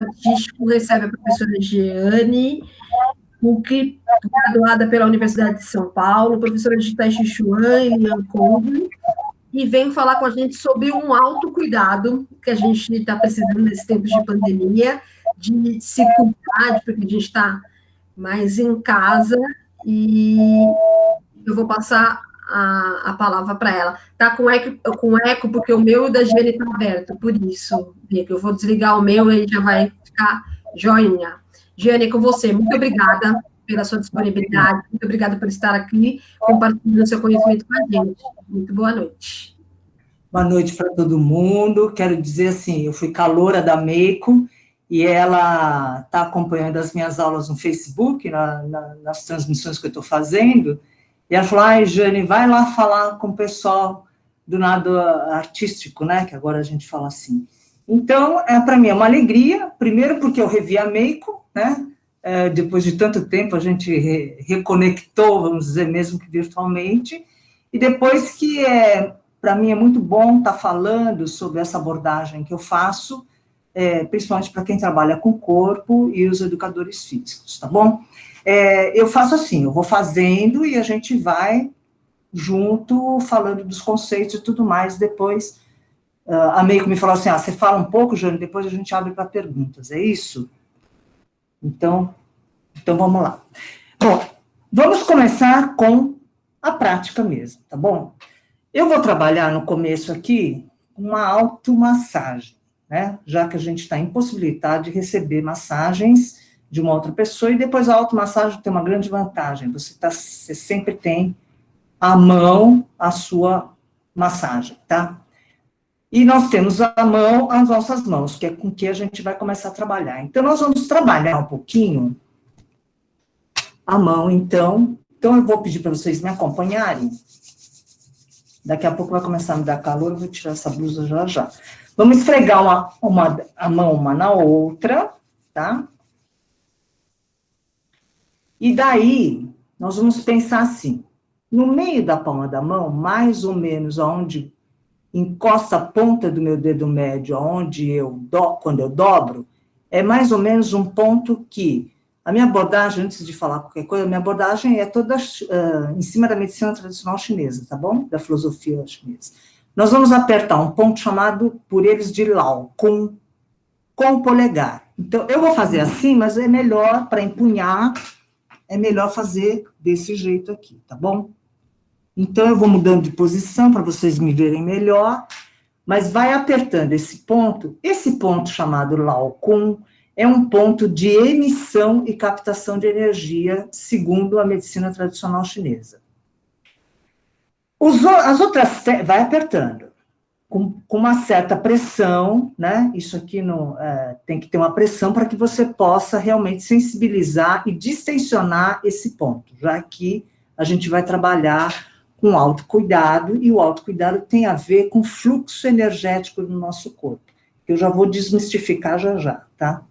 artístico recebe a professora Jeane Huck, graduada pela Universidade de São Paulo, professora de Tai Chi Chuan e Lian Kong, e vem falar com a gente sobre um autocuidado que a gente está precisando nesse tempo de pandemia, de se cuidar, porque a gente está mais em casa, e eu vou passar a palavra para ela. Está com eco, porque o meu e o da Giane está aberto, por isso, Bico. Eu vou desligar o meu e já vai ficar joinha. Giane, é com você. Muito obrigada pela sua disponibilidade, muito obrigada por estar aqui, compartilhando seu conhecimento com a gente. Muito boa noite. Boa noite para todo mundo. Quero dizer assim, eu fui caloura da Meiko, e ela está acompanhando as minhas aulas no Facebook, nas transmissões que eu estou fazendo, e ela falou, ai, Jane, vai lá falar com o pessoal do nado artístico, né, que agora a gente fala assim. Então, para mim é uma alegria, primeiro porque eu revi a Meiko, né, depois de tanto tempo a gente reconectou, vamos dizer, mesmo que virtualmente, e depois que, para mim é muito bom estar falando sobre essa abordagem que eu faço, principalmente para quem trabalha com o corpo e os educadores físicos, tá bom? Eu faço assim, eu vou fazendo e a gente vai junto, falando dos conceitos e tudo mais, depois a Meiko me falou assim, você fala um pouco, Jane, depois a gente abre para perguntas, é isso? Então vamos lá. Bom, vamos começar com a prática mesmo, tá bom? Eu vou trabalhar no começo aqui uma automassagem, né? Já que a gente está impossibilitado de receber massagens de uma outra pessoa, e depois a automassagem tem uma grande vantagem, você sempre tem à mão a sua massagem, tá? E nós temos à mão as nossas mãos, que é com que a gente vai começar a trabalhar. Então, nós vamos trabalhar um pouquinho a mão, então eu vou pedir para vocês me acompanharem. Daqui a pouco vai começar a me dar calor, eu vou tirar essa blusa já já. Vamos esfregar a mão uma na outra, tá? E daí, nós vamos pensar assim, no meio da palma da mão, mais ou menos aonde encosta a ponta do meu dedo médio, aonde quando eu dobro, é mais ou menos um ponto que, a minha abordagem, antes de falar qualquer coisa, a minha abordagem é toda em cima da medicina tradicional chinesa, tá bom? Da filosofia chinesa. Nós vamos apertar um ponto chamado, por eles, de Lao, com o polegar. Então, eu vou fazer assim, mas é melhor, para empunhar, é melhor fazer desse jeito aqui, tá bom? Então, eu vou mudando de posição para vocês me verem melhor, mas vai apertando esse ponto chamado Lao Kun, é um ponto de emissão e captação de energia, segundo a medicina tradicional chinesa. As outras, vai apertando, com uma certa pressão, né? Isso aqui tem que ter uma pressão para que você possa realmente sensibilizar e distensionar esse ponto, já que a gente vai trabalhar com autocuidado, e o autocuidado tem a ver com fluxo energético no nosso corpo. Eu já vou desmistificar já, tá?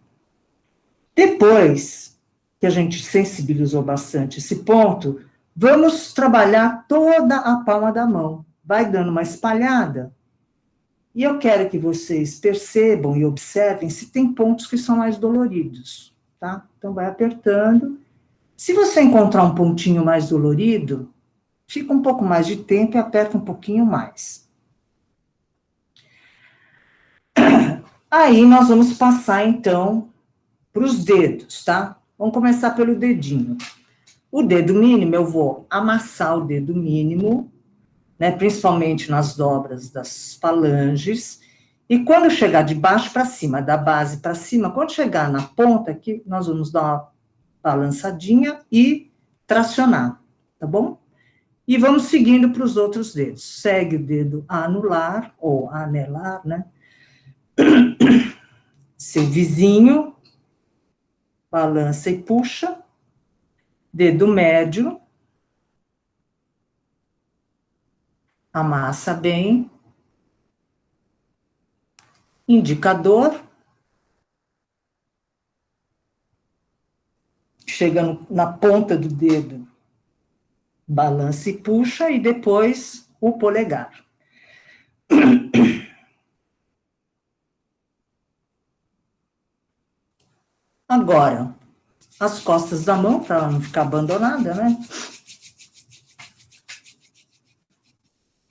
Depois que a gente sensibilizou bastante esse ponto, vamos trabalhar toda a palma da mão. Vai dando uma espalhada. E eu quero que vocês percebam e observem se tem pontos que são mais doloridos, tá? Então, vai apertando. Se você encontrar um pontinho mais dolorido, fica um pouco mais de tempo e aperta um pouquinho mais. Aí, nós vamos passar, então, para os dedos, tá? Vamos começar pelo dedinho. O dedo mínimo, eu vou amassar o dedo mínimo, né, principalmente nas dobras das falanges, e quando chegar de baixo para cima, da base para cima, quando chegar na ponta aqui, nós vamos dar uma balançadinha e tracionar, tá bom? E vamos seguindo para os outros dedos. Segue o dedo anular, ou anelar, né? Seu vizinho, balança e puxa. Dedo médio, amassa bem. Indicador, chega na ponta do dedo, balança e puxa, e depois o polegar. Agora, as costas da mão, para ela não ficar abandonada, né?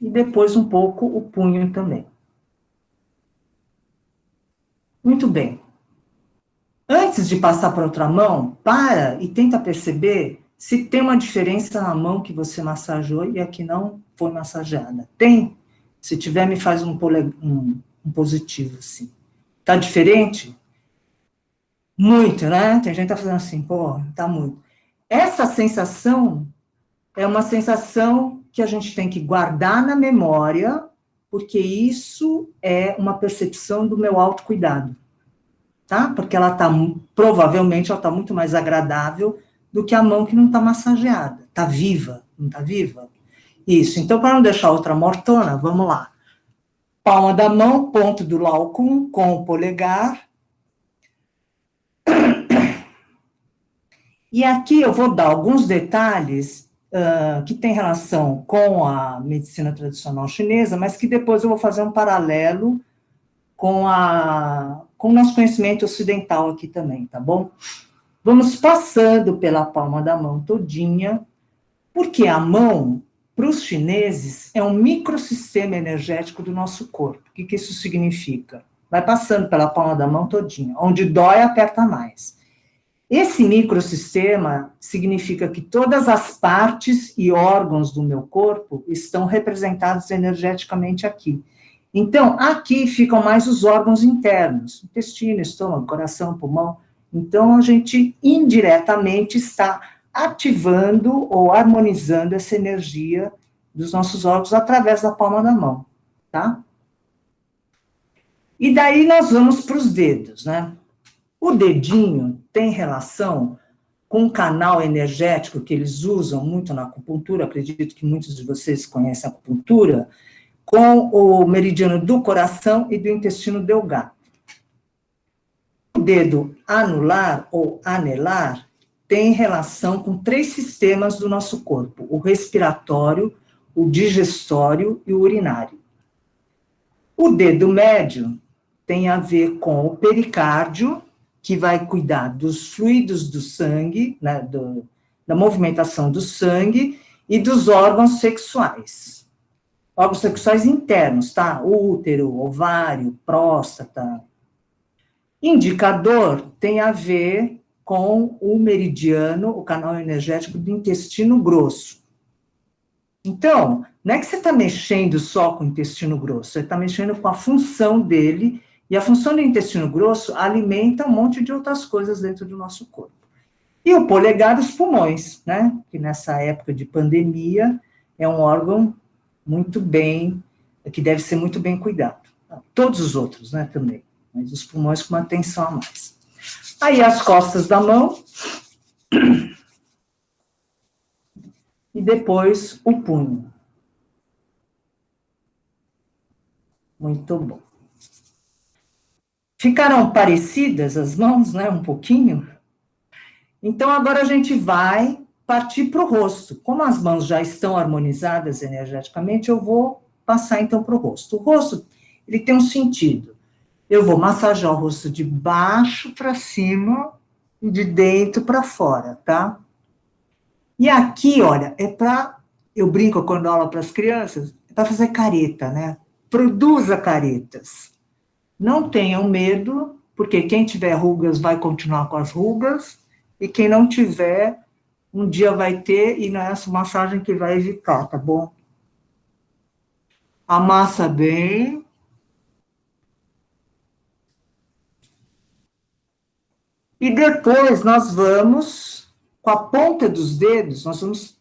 E depois um pouco o punho também. Muito bem. Antes de passar para outra mão, para e tenta perceber se tem uma diferença na mão que você massageou e a que não foi massageada. Tem? Se tiver, me faz um positivo, assim. Tá diferente? Muito, né? Tem gente que tá fazendo assim, pô, tá muito. Essa sensação é uma sensação que a gente tem que guardar na memória, porque isso é uma percepção do meu autocuidado, tá? Porque ela tá, provavelmente, ela tá muito mais agradável do que a mão que não tá massageada. Tá viva, não tá viva? Isso. Então, para não deixar outra mortona, vamos lá. Palma da mão, ponto do lálcum com o polegar. E aqui eu vou dar alguns detalhes que têm relação com a medicina tradicional chinesa, mas que depois eu vou fazer um paralelo com o nosso conhecimento ocidental aqui também, tá bom? Vamos passando pela palma da mão todinha, porque a mão, para os chineses, é um microsistema energético do nosso corpo. O que isso significa? Vai passando pela palma da mão todinha. Onde dói, aperta mais. Esse microsistema significa que todas as partes e órgãos do meu corpo estão representados energeticamente aqui. Então, aqui ficam mais os órgãos internos, intestino, estômago, coração, pulmão. Então, a gente indiretamente está ativando ou harmonizando essa energia dos nossos órgãos através da palma da mão, tá? E daí nós vamos para os dedos, né? O dedinho tem relação com um canal energético que eles usam muito na acupuntura, acredito que muitos de vocês conhecem a acupuntura, com o meridiano do coração e do intestino delgado. O dedo anular ou anelar tem relação com 3 sistemas do nosso corpo: o respiratório, o digestório e o urinário. O dedo médio tem a ver com o pericárdio, que vai cuidar dos fluidos do sangue, né, da movimentação do sangue e dos órgãos sexuais. Órgãos sexuais internos, tá? Útero, ovário, próstata. Indicador tem a ver com o meridiano, o canal energético do intestino grosso. Então, não é que você está mexendo só com o intestino grosso, você está mexendo com a função dele, e a função do intestino grosso alimenta um monte de outras coisas dentro do nosso corpo. E o polegar, os pulmões, né? Que nessa época de pandemia é um órgão muito bem, que deve ser muito bem cuidado. Todos os outros, né, também, mas os pulmões com uma atenção a mais. Aí as costas da mão, e depois o punho. Muito bom. Ficaram parecidas as mãos, né, um pouquinho? Então, agora a gente vai partir para o rosto. Como as mãos já estão harmonizadas energeticamente, eu vou passar, então, para o rosto. O rosto, ele tem um sentido. Eu vou massagear o rosto de baixo para cima e de dentro para fora, tá? E aqui, olha, eu brinco quando dou aula para as crianças, é para fazer careta, né? Produza caretas. Não tenham medo, porque quem tiver rugas vai continuar com as rugas, e quem não tiver, um dia vai ter, e não é essa massagem que vai evitar, tá bom? Amassa bem. E depois nós vamos, com a ponta dos dedos, nós vamos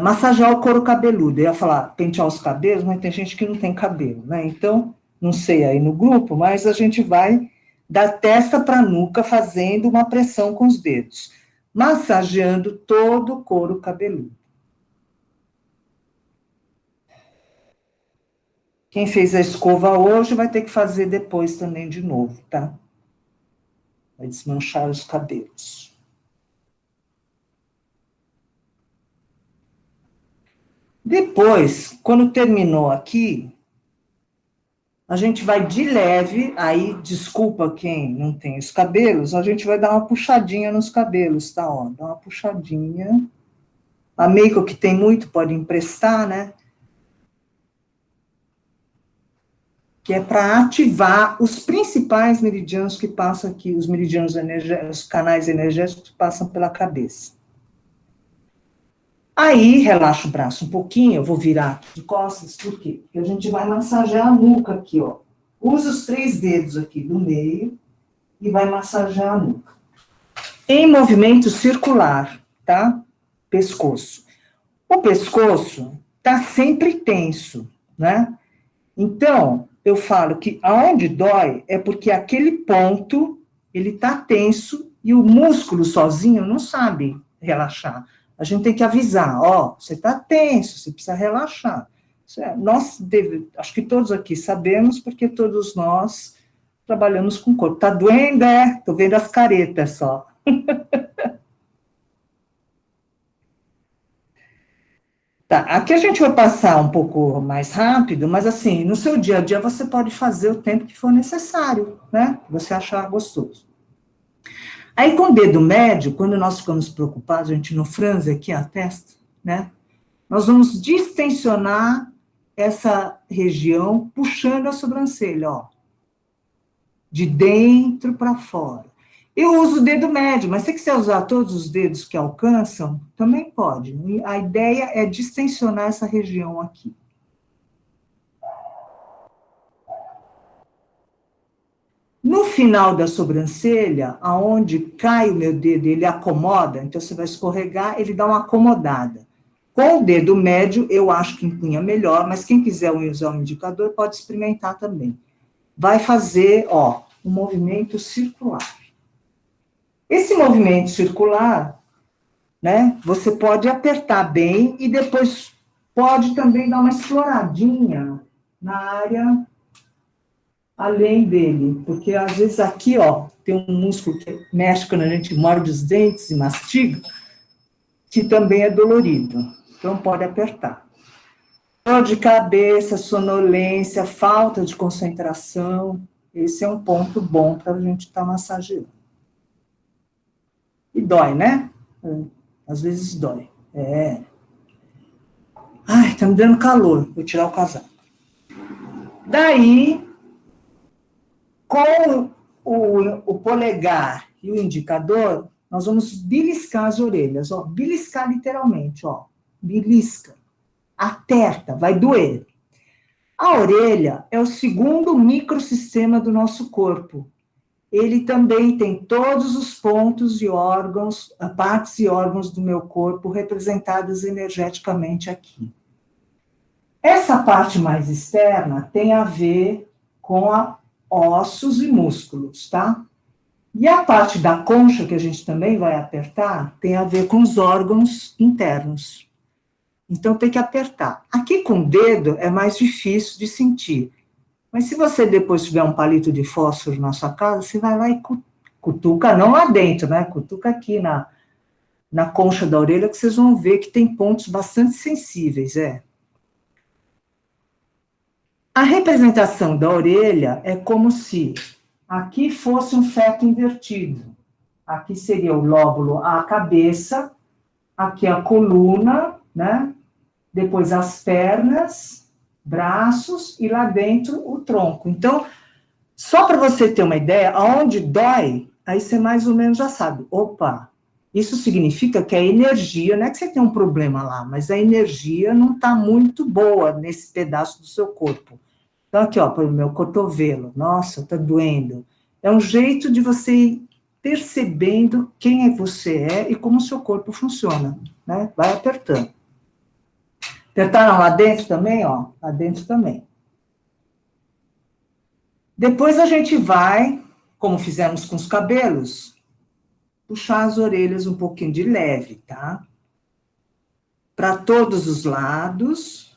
massagear o couro cabeludo. Eu ia falar pentear os cabelos, mas tem gente que não tem cabelo, né? Então, não sei aí no grupo, mas a gente vai da testa para a nuca fazendo uma pressão com os dedos, massageando todo o couro cabeludo. Quem fez a escova hoje vai ter que fazer depois também de novo, tá? Vai desmanchar os cabelos. Depois, quando terminou aqui, a gente vai de leve, aí, desculpa quem não tem os cabelos, a gente vai dar uma puxadinha nos cabelos, tá? Ó, dá uma puxadinha. A Meiko, que tem muito, pode emprestar, né? Que é para ativar os principais meridianos que passam aqui, os meridianos energéticos, os canais energéticos que passam pela cabeça. Aí, relaxa o braço um pouquinho, eu vou virar aqui de costas, por quê? Porque a gente vai massagear a nuca aqui, ó. Usa os 3 dedos aqui do meio e vai massagear a nuca. Em movimento circular, tá? Pescoço. O pescoço tá sempre tenso, né? Então, eu falo que aonde dói é porque aquele ponto, ele tá tenso e o músculo sozinho não sabe relaxar. A gente tem que avisar, ó, você tá tenso, você precisa relaxar. Acho que todos aqui sabemos, porque todos nós trabalhamos com o corpo. Tá doendo, é? Tô vendo as caretas só. Tá, aqui a gente vai passar um pouco mais rápido, mas assim, no seu dia a dia você pode fazer o tempo que for necessário, né? Que você achar gostoso. Aí com o dedo médio, quando nós ficamos preocupados, a gente não franze aqui a testa, né? Nós vamos distensionar essa região, puxando a sobrancelha, ó. De dentro para fora. Eu uso o dedo médio, mas se você quiser usar todos os dedos que alcançam, também pode. A ideia é distensionar essa região aqui. No final da sobrancelha, aonde cai o meu dedo, ele acomoda, então você vai escorregar, ele dá uma acomodada. Com o dedo médio, eu acho que empunha melhor, mas quem quiser usar o indicador pode experimentar também. Vai fazer, ó, um movimento circular. Esse movimento circular, né, você pode apertar bem e depois pode também dar uma exploradinha na área além dele, porque às vezes aqui, ó, tem um músculo que mexe quando a gente morde os dentes e mastiga, que também é dolorido, então pode apertar. Dor de cabeça, sonolência, falta de concentração, esse é um ponto bom para a gente estar massageando. E dói, né? Às vezes dói. É. Ai, tá me dando calor. Vou tirar o casaco. Daí, com o polegar e o indicador, nós vamos beliscar as orelhas, ó. Beliscar literalmente, ó. Belisca. Aperta, vai doer. A orelha é o segundo microsistema do nosso corpo. Ele também tem todos os pontos e órgãos, partes e órgãos do meu corpo representados energeticamente aqui. Essa parte mais externa tem a ver com ossos e músculos, tá? E a parte da concha, que a gente também vai apertar, tem a ver com os órgãos internos. Então tem que apertar. Aqui com o dedo é mais difícil de sentir. Mas se você depois tiver um palito de fósforo na sua casa, você vai lá e cutuca, não lá dentro, né? Cutuca aqui na concha da orelha, que vocês vão ver que tem pontos bastante sensíveis, A representação da orelha é como se aqui fosse um feto invertido. Aqui seria o lóbulo, a cabeça, aqui a coluna, né? Depois as pernas, braços e lá dentro o tronco. Então, só para você ter uma ideia, aonde dói, aí você mais ou menos já sabe. Opa, isso significa que a energia, não é que você tem um problema lá, mas a energia não está muito boa nesse pedaço do seu corpo. Então, aqui, ó, para o meu cotovelo, nossa, está doendo. É um jeito de você ir percebendo quem você é e como o seu corpo funciona, né? Vai apertando. Apertaram lá dentro também, ó, lá dentro também. Depois a gente vai, como fizemos com os cabelos, puxar as orelhas um pouquinho de leve, tá? Para todos os lados,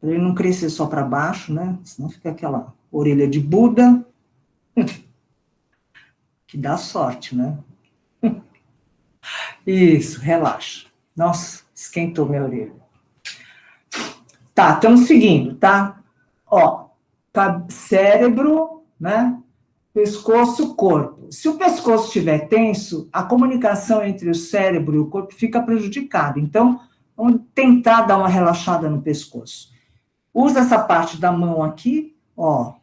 para ele não crescer só para baixo, né? Senão fica aquela orelha de Buda, que dá sorte, né? Isso, relaxa. Nossa, esquentou minha orelha. Tá, estamos seguindo, tá? Ó, cérebro, né? Pescoço, corpo. Se o pescoço estiver tenso, a comunicação entre o cérebro e o corpo fica prejudicada. Então, vamos tentar dar uma relaxada no pescoço. Usa essa parte da mão aqui, ó.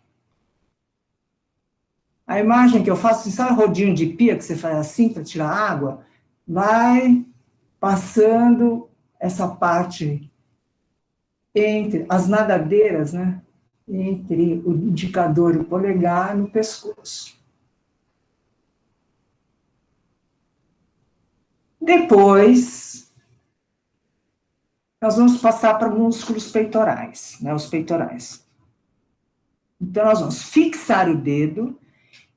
A imagem que eu faço, sabe rodinho de pia que você faz assim para tirar água? Vai passando essa parte entre as nadadeiras, né? Entre o indicador e o polegar no pescoço. Depois, nós vamos passar para músculos peitorais, né? Os peitorais. Então, nós vamos fixar o dedo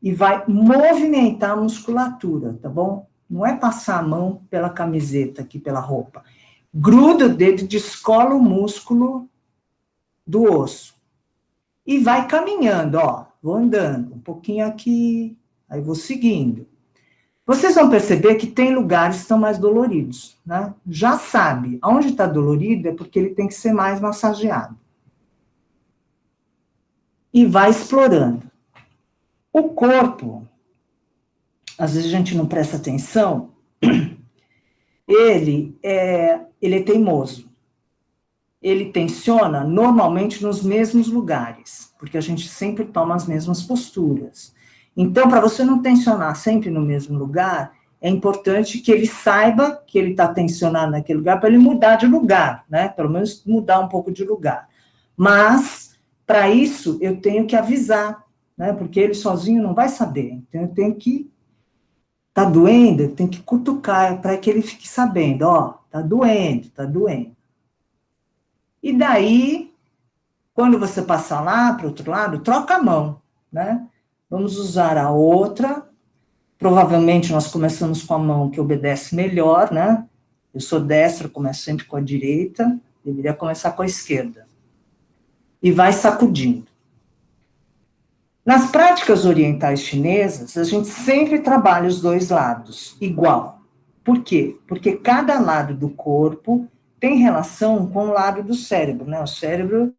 e vai movimentar a musculatura, tá bom? Não é passar a mão pela camiseta aqui, pela roupa. Gruda o dedo, descola o músculo do osso. E vai caminhando, ó. Vou andando um pouquinho aqui, aí vou seguindo. Vocês vão perceber que tem lugares que estão mais doloridos, né? Já sabe, onde está dolorido é porque ele tem que ser mais massageado. E vai explorando. O corpo, às vezes a gente não presta atenção, ele é teimoso. Ele tensiona normalmente nos mesmos lugares, porque a gente sempre toma as mesmas posturas. Então, para você não tensionar sempre no mesmo lugar, é importante que ele saiba que ele está tensionado naquele lugar, para ele mudar de lugar, né? Pelo menos mudar um pouco de lugar. Mas, para isso, eu tenho que avisar, né? Porque ele sozinho não vai saber. Então, eu tenho que... Tá doendo? Eu tenho que cutucar para que ele fique sabendo, ó, tá doendo, tá doendo. E daí, quando você passar lá para o outro lado, troca a mão, né? Vamos usar a outra. Provavelmente nós começamos com a mão que obedece melhor, né? Eu sou destra, começo sempre com a direita, deveria começar com a esquerda. E vai sacudindo. Nas práticas orientais chinesas, a gente sempre trabalha os dois lados, igual. Por quê? Porque cada lado do corpo tem relação com o lado do cérebro, né? O cérebro,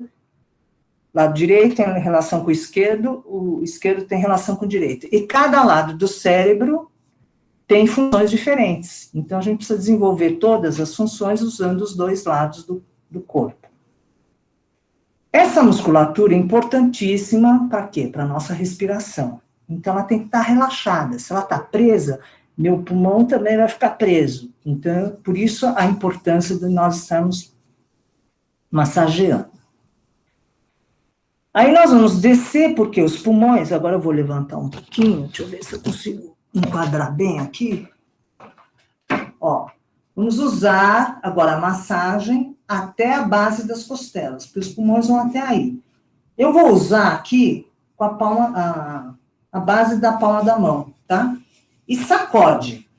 lado direito tem relação com o esquerdo tem relação com o direito. E cada lado do cérebro tem funções diferentes. Então, a gente precisa desenvolver todas as funções usando os dois lados do corpo. Essa musculatura é importantíssima para quê? Para a nossa respiração. Então, ela tem que estar relaxada. Se ela está presa, meu pulmão também vai ficar preso. Então, por isso a importância de nós estarmos massageando. Aí nós vamos descer, porque os pulmões, agora eu vou levantar um pouquinho, deixa eu ver se eu consigo enquadrar bem aqui. Ó, vamos usar agora a massagem até a base das costelas, porque os pulmões vão até aí. Eu vou usar aqui com a palma, a base da palma da mão, tá? E sacode.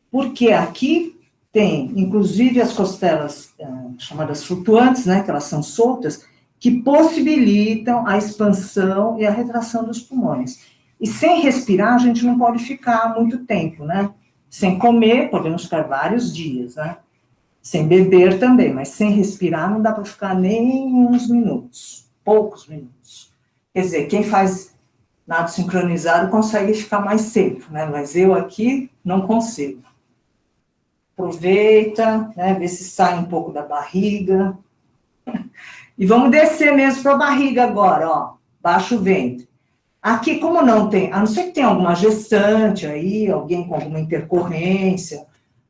Porque aqui tem, inclusive, as costelas chamadas flutuantes, né, que elas são soltas, que possibilitam a expansão e a retração dos pulmões. E sem respirar, a gente não pode ficar muito tempo, né? Sem comer, podemos ficar vários dias, né? Sem beber também, mas sem respirar não dá para ficar nem uns minutos, poucos minutos. Quer dizer, quem faz nado sincronizado consegue ficar mais tempo, né? Mas eu aqui não consigo. Aproveita, né? Vê se sai um pouco da barriga. E vamos descer mesmo para a barriga agora, ó. Baixa o ventre. Aqui, como não tem, a não ser que tenha alguma gestante aí, alguém com alguma intercorrência.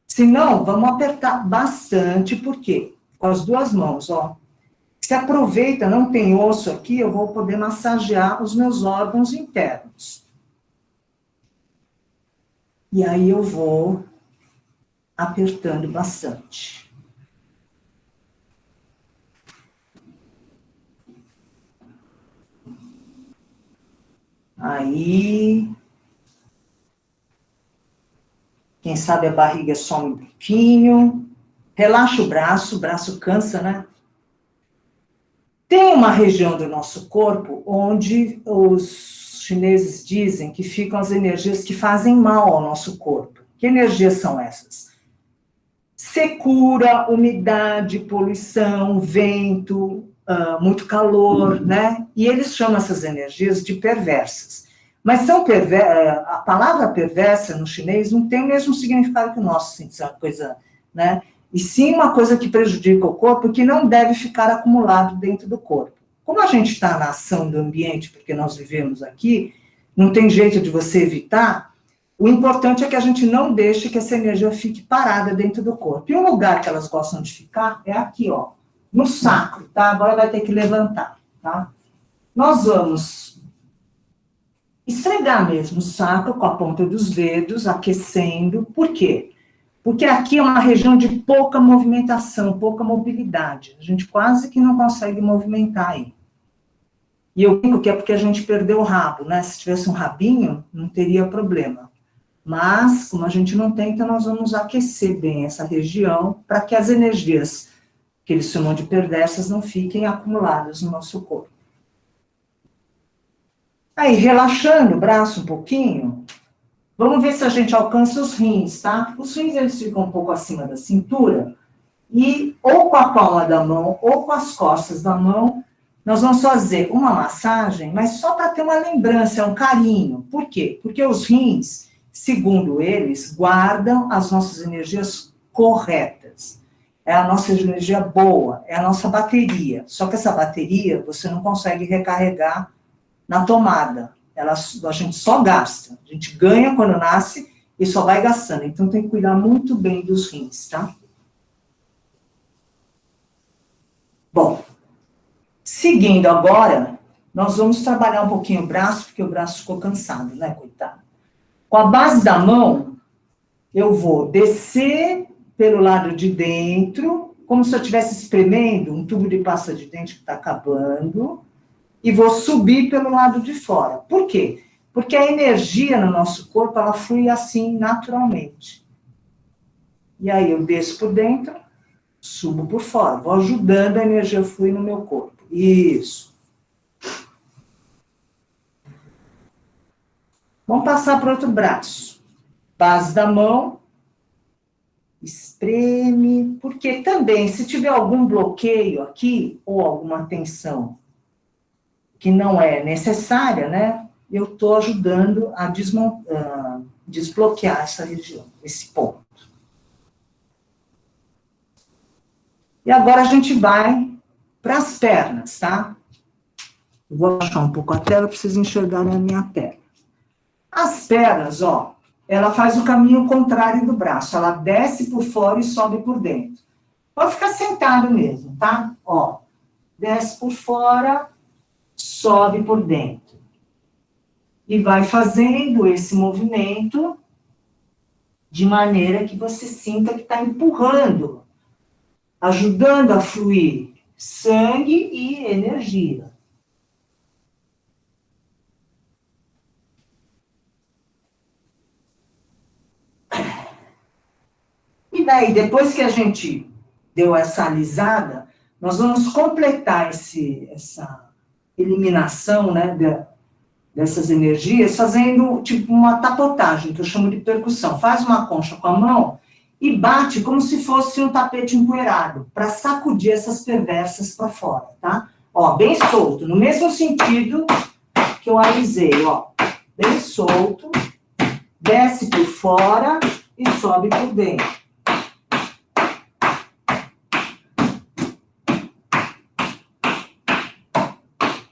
Se não, vamos apertar bastante, por quê? Com as duas mãos, ó. Se aproveita, não tem osso aqui, eu vou poder massagear os meus órgãos internos. E aí eu vou apertando bastante. Aí, quem sabe a barriga some um pouquinho, relaxa o braço cansa, né? Tem uma região do nosso corpo onde os chineses dizem que ficam as energias que fazem mal ao nosso corpo. Que energias são essas? Secura, umidade, poluição, vento, muito calor, né? E eles chamam essas energias de perversas. Mas são a palavra perversa no chinês não tem o mesmo significado que o nosso, assim, essa coisa, né? E sim uma coisa que prejudica o corpo, que não deve ficar acumulado dentro do corpo. Como a gente está na ação do ambiente, porque nós vivemos aqui, não tem jeito de você evitar, o importante é que a gente não deixe que essa energia fique parada dentro do corpo. E um lugar que elas gostam de ficar é aqui, ó, no sacro, tá? Agora vai ter que levantar, tá? Nós vamos esfregar mesmo o sacro com a ponta dos dedos, aquecendo. Por quê? Porque aqui é uma região de pouca movimentação, pouca mobilidade. A gente quase que não consegue movimentar aí. E eu digo que é porque a gente perdeu o rabo, né? Se tivesse um rabinho, não teria problema. Mas, como a gente não tem, então nós vamos aquecer bem essa região para que as energias que eles chamam de perversas não fiquem acumuladas no nosso corpo. Aí, relaxando o braço um pouquinho, vamos ver se a gente alcança os rins, tá? Os rins, eles ficam um pouco acima da cintura, e ou com a palma da mão, ou com as costas da mão, nós vamos fazer uma massagem, mas só para ter uma lembrança, um carinho. Por quê? Porque os rins, segundo eles, guardam as nossas energias corretas. É a nossa energia boa, é a nossa bateria. Só que essa bateria você não consegue recarregar na tomada. A gente só gasta. A gente ganha quando nasce e só vai gastando. Então tem que cuidar muito bem dos rins, tá? Bom, seguindo agora, nós vamos trabalhar um pouquinho o braço, porque o braço ficou cansado, né, coitado? Com a base da mão, eu vou descer pelo lado de dentro, como se eu estivesse espremendo um tubo de pasta de dente que está acabando, e vou subir pelo lado de fora. Por quê? Porque a energia no nosso corpo, ela flui assim, naturalmente. E aí eu desço por dentro, subo por fora, vou ajudando a energia a fluir no meu corpo. Isso. Vamos passar para o outro braço. Base da mão, espreme, porque também, se tiver algum bloqueio aqui, ou alguma tensão que não é necessária, né, eu estou ajudando a desbloquear essa região, esse ponto. E agora a gente vai para as pernas, tá? Eu vou baixar um pouco a tela para vocês enxergarem a minha perna. As pernas, ó, ela faz o caminho contrário do braço. Ela desce por fora e sobe por dentro. Pode ficar sentado mesmo, tá? Ó, desce por fora, sobe por dentro. E vai fazendo esse movimento de maneira que você sinta que está empurrando, ajudando a fluir sangue e energia. E daí, depois que a gente deu essa alisada, nós vamos completar essa eliminação, né, dessas energias, fazendo tipo uma tapotagem, que eu chamo de percussão. Faz uma concha com a mão e bate como se fosse um tapete empoeirado, para sacudir essas perversas para fora, tá? Ó, bem solto, no mesmo sentido que eu alisei, ó, bem solto, desce por fora e sobe por dentro.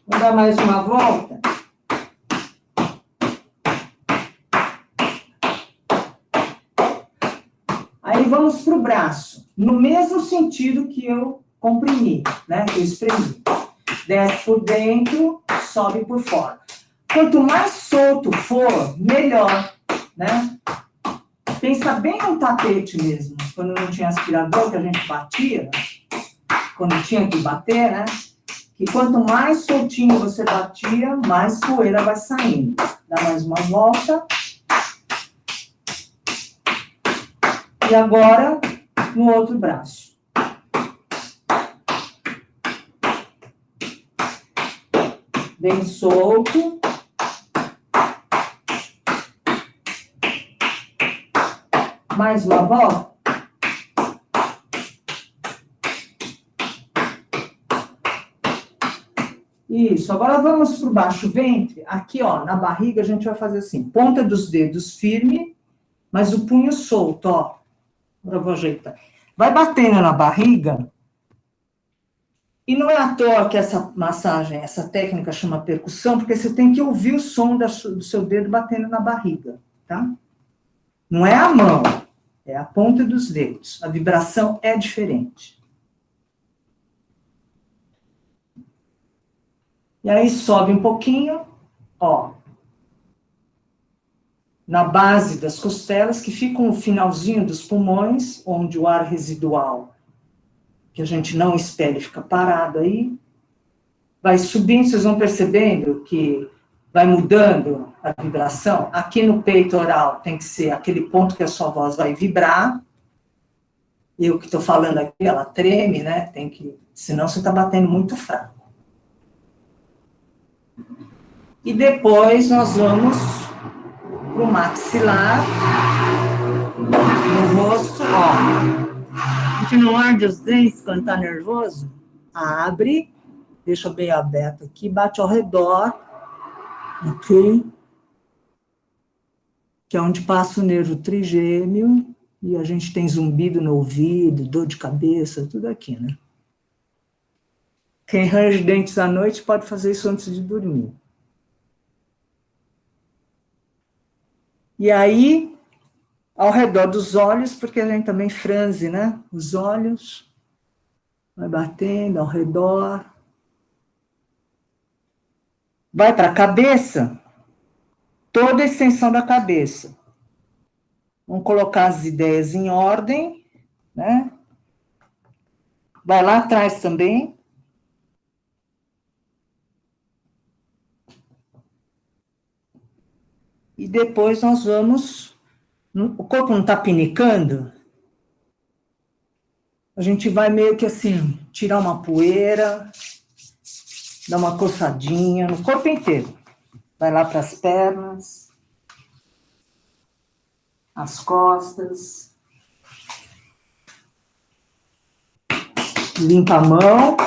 Vamos dar mais uma volta? Aí vamos para o braço, no mesmo sentido que eu comprimi, né, que eu espremi. Desce por dentro, sobe por fora. Quanto mais solto for, melhor, né? Pensa bem no tapete mesmo, quando não tinha aspirador, que a gente batia, quando tinha que bater, né? Que quanto mais soltinho você batia, mais poeira vai saindo. Dá mais uma volta. E agora, no outro braço. Bem solto. Mais uma volta. Isso, agora vamos para o baixo ventre. Aqui, ó, na barriga, a gente vai fazer assim, ponta dos dedos firme, mas o punho solto, ó. Agora eu vou ajeitar. Vai batendo na barriga. E não é à toa que essa massagem, essa técnica chama percussão, porque você tem que ouvir o som do seu dedo batendo na barriga, tá? Não é a mão, é a ponta dos dedos. A vibração é diferente. E aí sobe um pouquinho, ó, na base das costelas, que fica o finalzinho dos pulmões, onde o ar residual, que a gente não espere, fica parado aí. Vai subindo, vocês vão percebendo que vai mudando a vibração. Aqui no peitoral tem que ser aquele ponto que a sua voz vai vibrar. Eu que estou falando aqui, ela treme, né? Tem que, senão você está batendo muito fraco. E depois nós vamos para o maxilar, no rosto, ó. A gente não arde os dentes quando está nervoso? Abre, deixa bem aberto aqui, bate ao redor, ok? Que é onde passa o nervo trigêmeo, e a gente tem zumbido no ouvido, dor de cabeça, tudo aqui, né? Quem range dentes à noite pode fazer isso antes de dormir. E aí, ao redor dos olhos, porque a gente também franze, né? Os olhos, vai batendo ao redor. Vai para a cabeça, toda a extensão da cabeça. Vamos colocar as ideias em ordem, né? Vai lá atrás também. E depois nós vamos... O corpo não está pinicando? A gente vai meio que assim, tirar uma poeira, dar uma coçadinha no corpo inteiro. Vai lá para as pernas, as costas. Limpa a mão,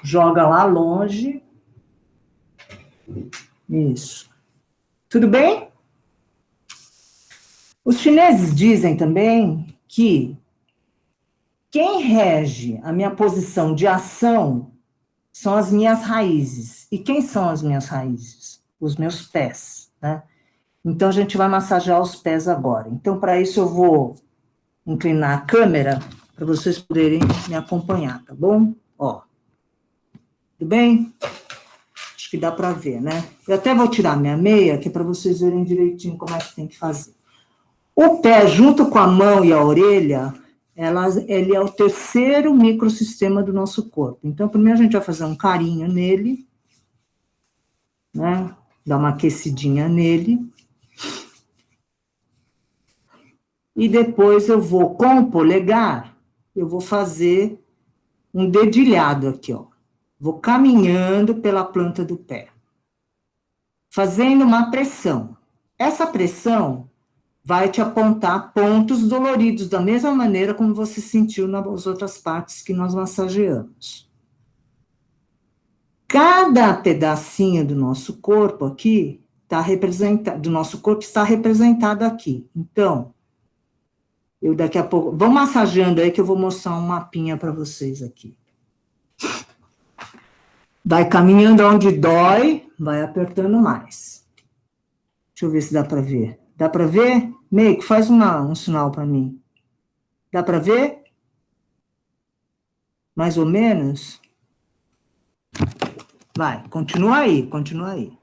joga lá longe. Isso. Tudo bem? Os chineses dizem também que quem rege a minha posição de ação são as minhas raízes. E quem são as minhas raízes? Os meus pés, né? Então, a gente vai massagear os pés agora. Então, para isso, eu vou inclinar a câmera para vocês poderem me acompanhar, tá bom? Ó. Tudo bem? Acho que dá para ver, né? Eu até vou tirar minha meia, que é para vocês verem direitinho como é que tem que fazer. O pé, junto com a mão e a orelha, ele é o terceiro microsistema do nosso corpo. Então, primeiro a gente vai fazer um carinho nele, né? Dar uma aquecidinha nele. E depois eu vou, com o polegar, eu vou fazer um dedilhado aqui, ó. Vou caminhando pela planta do pé, fazendo uma pressão. Essa pressão vai te apontar pontos doloridos, da mesma maneira como você sentiu nas outras partes que nós massageamos. Cada pedacinho do nosso corpo aqui está representado, do nosso corpo está representado aqui. Então, eu daqui a pouco, vão massageando aí que eu vou mostrar um mapinha para vocês aqui. Vai caminhando onde dói, vai apertando mais. Deixa eu ver se dá para ver. Dá para ver? Meiko, faz um sinal para mim. Dá para ver? Mais ou menos? Vai, continua aí, continua aí.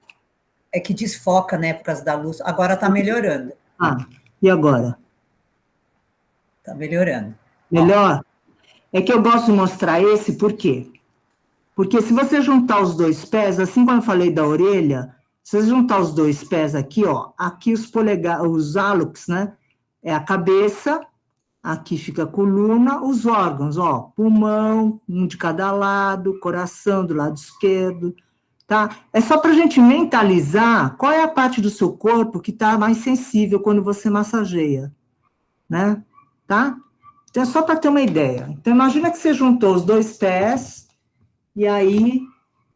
É que desfoca, né, por causa da luz. Agora está melhorando. Ah, e agora? Está melhorando. Melhor? É que eu gosto de mostrar esse, por quê? Porque se você juntar os dois pés, assim como eu falei da orelha, se você juntar os dois pés aqui, ó, aqui os polegares, os hálux, né? É a cabeça, aqui fica a coluna, os órgãos, ó, pulmão, um de cada lado, coração do lado esquerdo, tá? É só para a gente mentalizar qual é a parte do seu corpo que está mais sensível quando você massageia, né? Tá? Então, é só para ter uma ideia. Então, imagina que você juntou os dois pés, e aí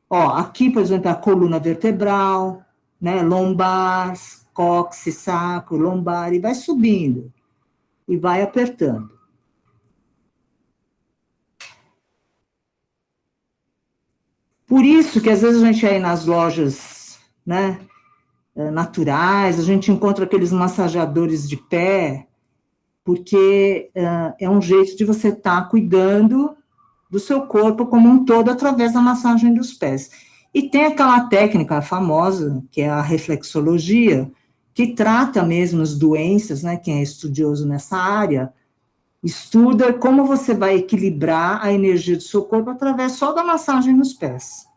Ó, aqui, por exemplo, a coluna vertebral, né, lombar, cóccix, sacro, lombar, e vai subindo, e vai apertando. Por isso que às vezes a gente aí nas lojas, né, naturais, a gente encontra aqueles massageadores de pé, porque é um jeito de você estar cuidando do seu corpo como um todo através da massagem dos pés. E tem aquela técnica famosa, que é a reflexologia, que trata mesmo as doenças, né, quem é estudioso nessa área, estuda como você vai equilibrar a energia do seu corpo através só da massagem nos pés.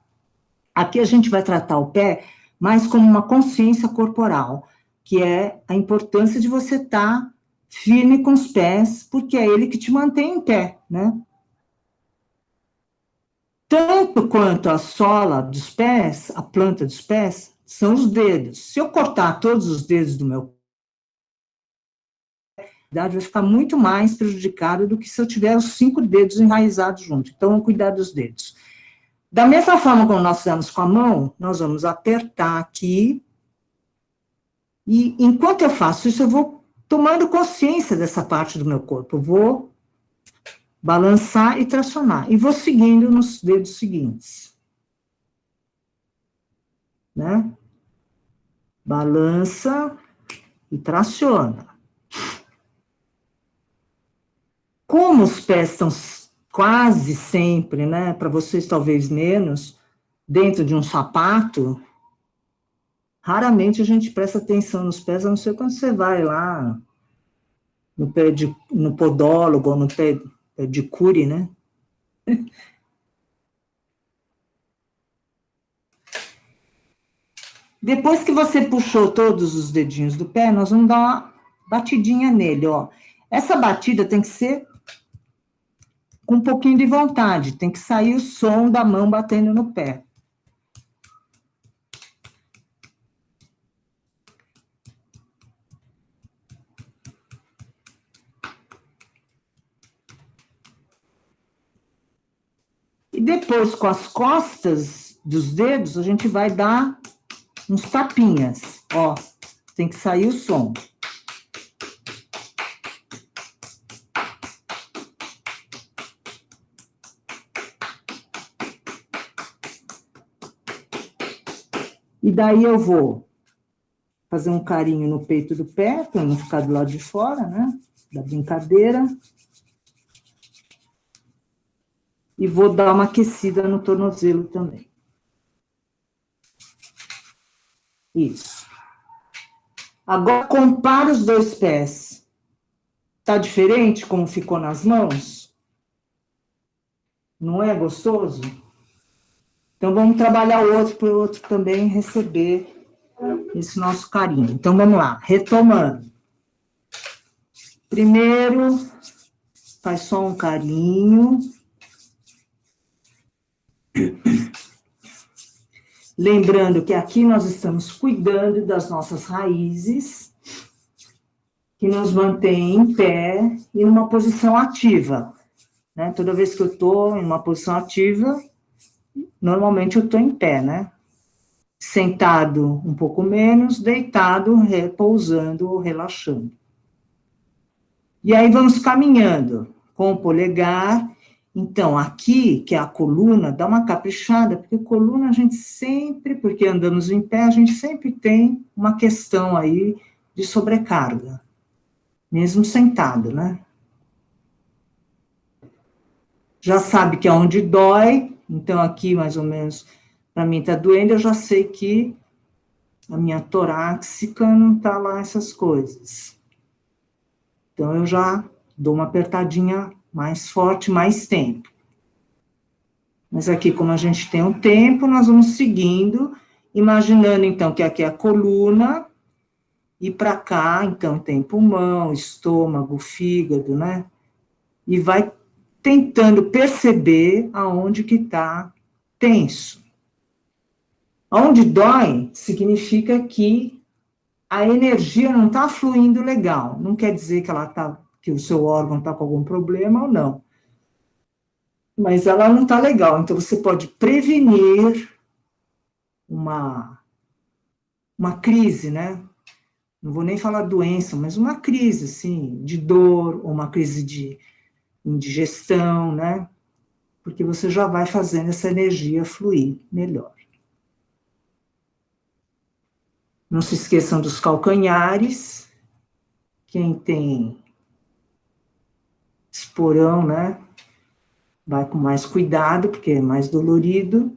Aqui a gente vai tratar o pé mais como uma consciência corporal, que é a importância de você estar firme com os pés, porque é ele que te mantém em pé, né? Tanto quanto a sola dos pés, a planta dos pés, são os dedos. Se eu cortar todos os dedos do meu pé, vai ficar muito mais prejudicado do que se eu tiver os 5 dedos enraizados junto. Então, cuidar dos dedos. Da mesma forma como nós fizemos com a mão, nós vamos apertar aqui, e enquanto eu faço isso, eu vou tomando consciência dessa parte do meu corpo. Eu vou balançar e tracionar. E vou seguindo nos dedos seguintes. Né? Balança e traciona. Como os pés estão quase sempre, né, para vocês talvez menos, dentro de um sapato, raramente a gente presta atenção nos pés, a não ser quando você vai lá no podólogo ou no pé de cure, né? Depois que você puxou todos os dedinhos do pé, nós vamos dar uma batidinha nele, ó. Essa batida tem que ser com um pouquinho de vontade, tem que sair o som da mão batendo no pé. E depois, com as costas dos dedos, a gente vai dar uns tapinhas, ó, tem que sair o som. E daí eu vou fazer um carinho no peito do pé, para não ficar do lado de fora, né, da brincadeira. E vou dar uma aquecida no tornozelo também. Isso. Agora, compara os dois pés. Tá diferente como ficou nas mãos? Não é gostoso? Então, vamos trabalhar o outro para o outro também receber esse nosso carinho. Então, vamos lá, retomando. Primeiro, faz só um carinho. Lembrando que aqui nós estamos cuidando das nossas raízes, que nos mantém em pé e numa posição ativa. Né? Toda vez que eu estou em uma posição ativa, normalmente eu estou em pé, né? Sentado um pouco menos, deitado, repousando ou relaxando. E aí vamos caminhando com o polegar. Então, aqui, que é a coluna, dá uma caprichada, porque coluna a gente sempre, porque andamos em pé, a gente sempre tem uma questão aí de sobrecarga, mesmo sentado, né? Já sabe que é onde dói, então aqui mais ou menos, para mim tá doendo, eu já sei que a minha torácica não tá lá essas coisas. Então eu já dou uma apertadinha mais forte, mais tempo. Mas aqui, como a gente tem um tempo, nós vamos seguindo, imaginando então que aqui é a coluna, e para cá, então, tem pulmão, estômago, fígado, né? E vai tentando perceber aonde que está tenso. Onde dói, significa que a energia não está fluindo legal. Não quer dizer que o seu órgão está com algum problema ou não. Mas ela não está legal. Então, você pode prevenir uma crise, né? Não vou nem falar doença, mas uma crise, assim, de dor, ou uma crise de indigestão, né? Porque você já vai fazendo essa energia fluir melhor. Não se esqueçam dos calcanhares. Quem tem esporão, né? Vai com mais cuidado, porque é mais dolorido.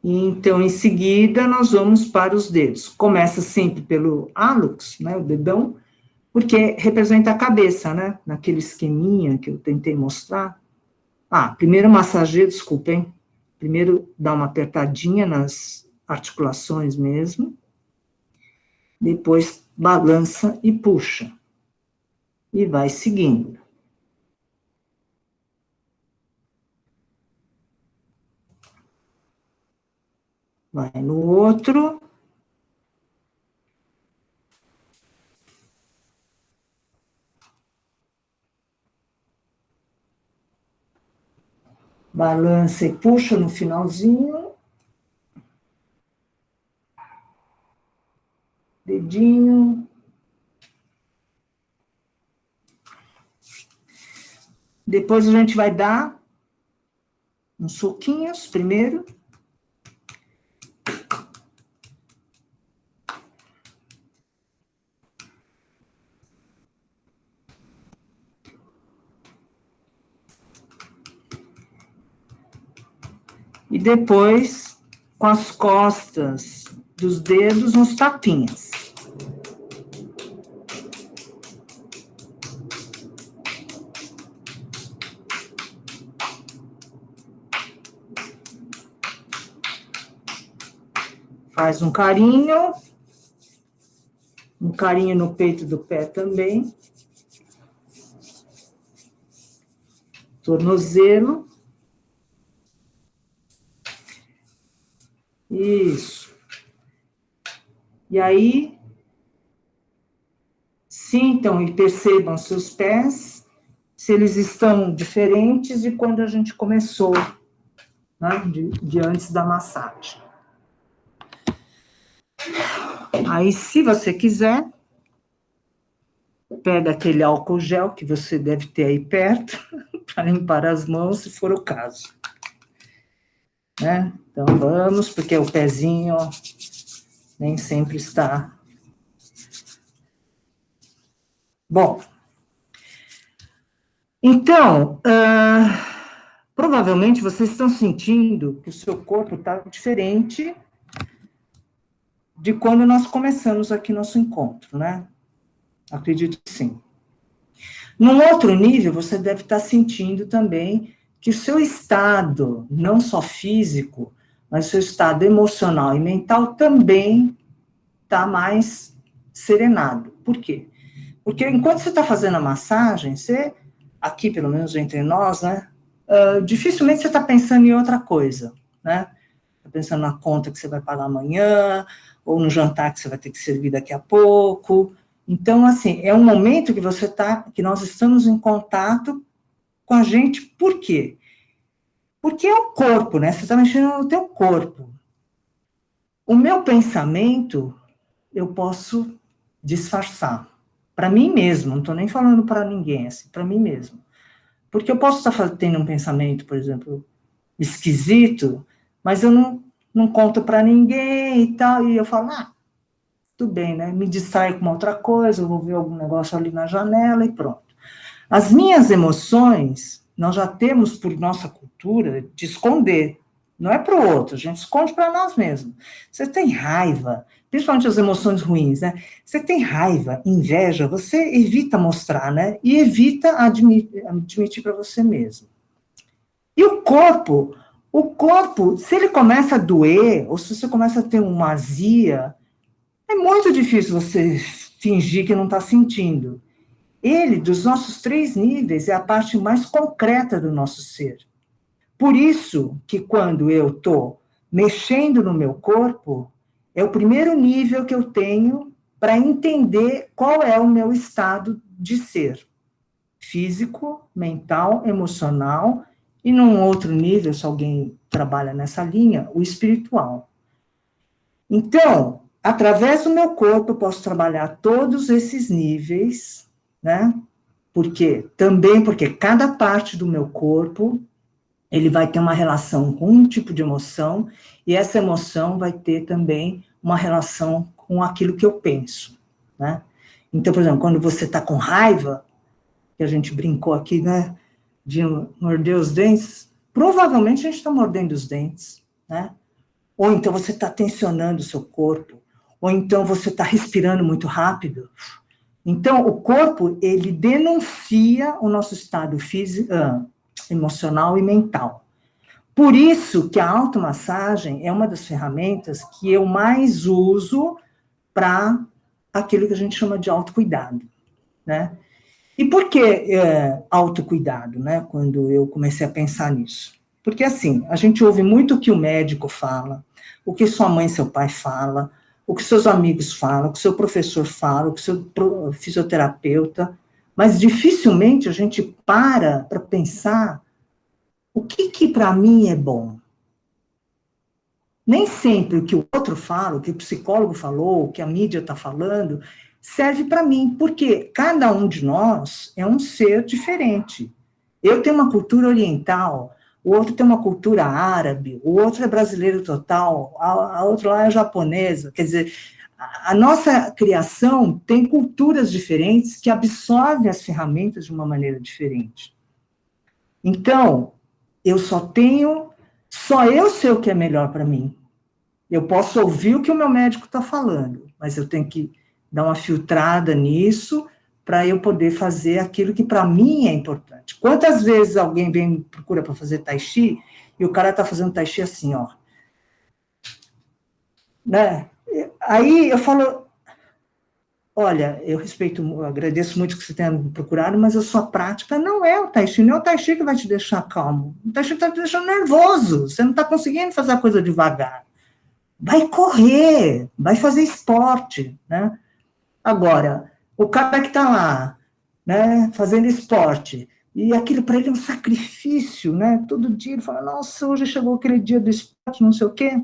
E então, em seguida, nós vamos para os dedos. Começa sempre pelo hálux, né, o dedão, porque representa a cabeça, né? Naquele esqueminha que eu tentei mostrar. Primeiro massageia, desculpem. Primeiro dá uma apertadinha nas articulações mesmo. Depois balança e puxa. E vai seguindo. Vai no outro. Balança e puxa no finalzinho. Dedinho. Depois a gente vai dar uns soquinhos primeiro. E depois, com as costas dos dedos, uns tapinhas. Faz um carinho no peito do pé também. Tornozelo. Isso. E aí, sintam e percebam seus pés, se eles estão diferentes de quando a gente começou, né, de antes da massagem. Aí, se você quiser, pega aquele álcool gel que você deve ter aí perto, para limpar as mãos, se for o caso. Né? Então, vamos, porque o pezinho nem sempre está... Bom, então, provavelmente vocês estão sentindo que o seu corpo está diferente de quando nós começamos aqui nosso encontro, né? Acredito que sim. Num outro nível, você deve estar sentindo também que o seu estado, não só físico, mas o seu estado emocional e mental também está mais serenado. Por quê? Porque enquanto você está fazendo a massagem, você, aqui pelo menos entre nós, né, dificilmente você está pensando em outra coisa, né? Está pensando na conta que você vai pagar amanhã, ou no jantar que você vai ter que servir daqui a pouco. Então, assim, é um momento que que nós estamos em contato com a gente. Por quê? Porque é o corpo, né? Você está mexendo no teu corpo. O meu pensamento, eu posso disfarçar. Para mim mesmo, não estou nem falando para ninguém, assim, para mim mesmo. Porque eu posso estar tendo um pensamento, por exemplo, esquisito, mas eu não conto para ninguém e tal, e eu falo, tudo bem, né? Me distraio com uma outra coisa, eu vou ver algum negócio ali na janela e pronto. As minhas emoções, nós já temos por nossa cultura de esconder. Não é para o outro, a gente esconde para nós mesmos. Você tem raiva, principalmente as emoções ruins, né? Você tem raiva, inveja, você evita mostrar, né? E evita admitir para você mesmo. E o corpo, se ele começa a doer, ou se você começa a ter uma azia, é muito difícil você fingir que não está sentindo. Ele, dos nossos 3 níveis, é a parte mais concreta do nosso ser. Por isso que quando eu estou mexendo no meu corpo, é o primeiro nível que eu tenho para entender qual é o meu estado de ser. físico, mental, emocional, e num outro nível, se alguém trabalha nessa linha, o espiritual. Então, através do meu corpo, eu posso trabalhar todos esses níveis, né? Porque cada parte do meu corpo, ele vai ter uma relação com um tipo de emoção, e essa emoção vai ter também uma relação com aquilo que eu penso, né? Então, por exemplo, quando você está com raiva, que a gente brincou aqui, né, de morder os dentes, provavelmente a gente está mordendo os dentes, né? Ou então você está tensionando o seu corpo, ou então você está respirando muito rápido. Então, o corpo, ele denuncia o nosso estado físico, emocional e mental. Por isso que a automassagem é uma das ferramentas que eu mais uso para aquilo que a gente chama de autocuidado, né? E por que autocuidado, né? Quando eu comecei a pensar nisso. Porque, assim, a gente ouve muito o que o médico fala, o que sua mãe e seu pai falam, o que seus amigos falam, o que seu professor fala, o que seu fisioterapeuta, mas dificilmente a gente para pensar o que para mim é bom. Nem sempre o que o outro fala, o que o psicólogo falou, o que a mídia está falando, serve para mim, porque cada um de nós é um ser diferente. Eu tenho uma cultura oriental, o outro tem uma cultura árabe, o outro é brasileiro total, a outra lá é japonesa. Quer dizer, a nossa criação tem culturas diferentes que absorvem as ferramentas de uma maneira diferente. Então, só eu sei o que é melhor para mim. Eu posso ouvir o que o meu médico está falando, mas eu tenho que dar uma filtrada nisso para eu poder fazer aquilo que para mim é importante. Quantas vezes alguém vem me procura para fazer tai chi e o cara está fazendo tai chi assim, ó, né? Aí eu falo, olha, eu agradeço muito que você tenha me procurado, mas a sua prática não é o tai chi, não é o tai chi que vai te deixar calmo. O tai chi está te deixando nervoso, você não está conseguindo fazer a coisa devagar. Vai correr, vai fazer esporte, né? Agora, o cara que está lá, né, fazendo esporte, e aquilo para ele é um sacrifício, né? Todo dia ele fala, nossa, hoje chegou aquele dia do esporte, não sei o quê.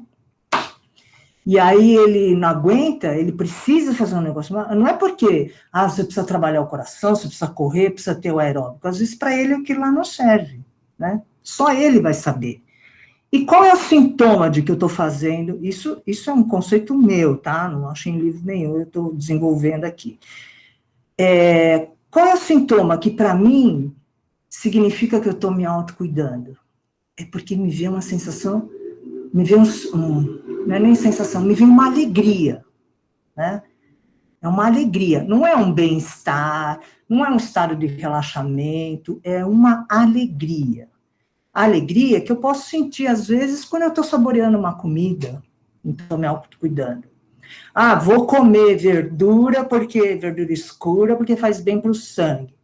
E aí ele não aguenta, ele precisa fazer um negócio. Não é porque você precisa trabalhar o coração, você precisa correr, precisa ter o aeróbico. Às vezes, para ele, aquilo lá não serve, né? Só ele vai saber. E qual é o sintoma de que eu estou fazendo? Isso é um conceito meu, tá? Não achei em livro nenhum, eu estou desenvolvendo aqui. Qual é o sintoma que, para mim, significa que eu estou me autocuidando? É porque me vem uma sensação, me vem não é nem sensação, me vem uma alegria, né? É uma alegria, não é um bem-estar, não é um estado de relaxamento, é uma alegria. A alegria que eu posso sentir, às vezes, quando eu estou saboreando uma comida, então me autocuidando. Vou comer verdura escura, porque faz bem para o sangue.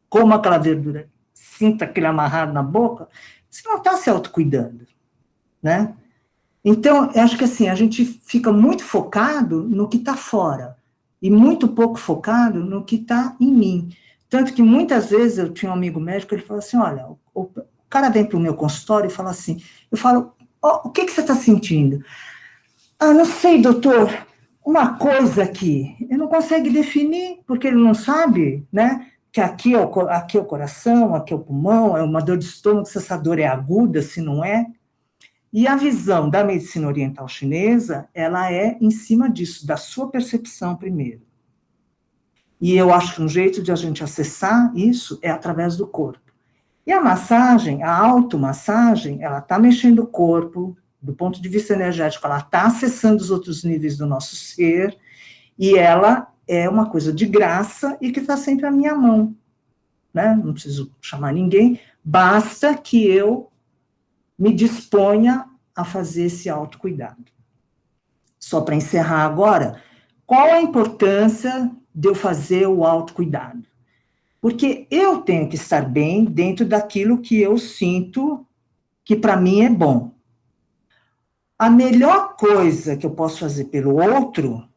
Como aquela verdura, sinta aquele amarrado na boca, você não está se autocuidando, né? Então, eu acho que assim, a gente fica muito focado no que está fora, e muito pouco focado no que está em mim. Tanto que muitas vezes eu tinha um amigo médico, ele falou assim, olha, o cara vem para o meu consultório e fala assim, eu falo, o que você está sentindo? Não sei, doutor, uma coisa aqui, ele não consegue definir, porque ele não sabe, né, que aqui é o coração, aqui é o pulmão, é uma dor de estômago, se essa dor é aguda, se não é. E a visão da medicina oriental chinesa, ela é em cima disso, da sua percepção primeiro. E eu acho que um jeito de a gente acessar isso é através do corpo. E a massagem, a automassagem, ela está mexendo o corpo, do ponto de vista energético, ela está acessando os outros níveis do nosso ser, e ela é uma coisa de graça e que está sempre à minha mão, né? Não preciso chamar ninguém, basta que eu me disponha a fazer esse autocuidado. Só para encerrar agora, qual a importância de eu fazer o autocuidado? Porque eu tenho que estar bem dentro daquilo que eu sinto que para mim é bom. A melhor coisa que eu posso fazer pelo outro,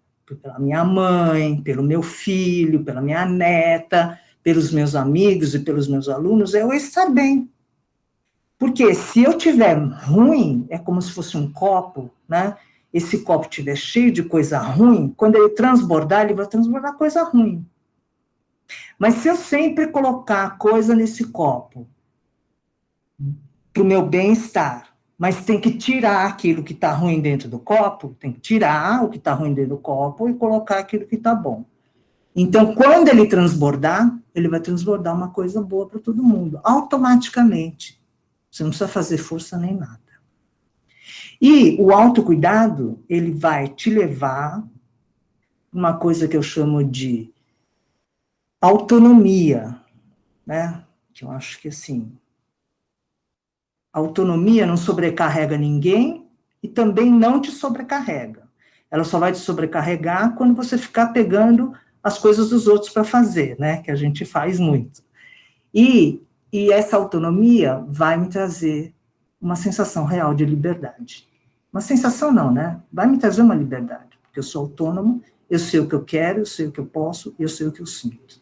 pela minha mãe, pelo meu filho, pela minha neta, pelos meus amigos e pelos meus alunos, é eu estar bem. Porque se eu tiver ruim, é como se fosse um copo, né? Esse copo estiver cheio de coisa ruim, quando ele transbordar, ele vai transbordar coisa ruim. Mas se eu sempre colocar coisa nesse copo, para o meu bem-estar, mas tem que tirar aquilo que está ruim dentro do copo, tem que tirar o que está ruim dentro do copo e colocar aquilo que está bom. Então, quando ele transbordar, ele vai transbordar uma coisa boa para todo mundo, automaticamente. Você não precisa fazer força nem nada. E o autocuidado, ele vai te levar uma coisa que eu chamo de autonomia, né? Que eu acho que, assim, autonomia não sobrecarrega ninguém e também não te sobrecarrega. Ela só vai te sobrecarregar quando você ficar pegando as coisas dos outros para fazer, né? Que a gente faz muito. E essa autonomia vai me trazer uma sensação real de liberdade. Uma sensação não, né? Vai me trazer uma liberdade, porque eu sou autônomo, eu sei o que eu quero, eu sei o que eu posso, eu sei o que eu sinto.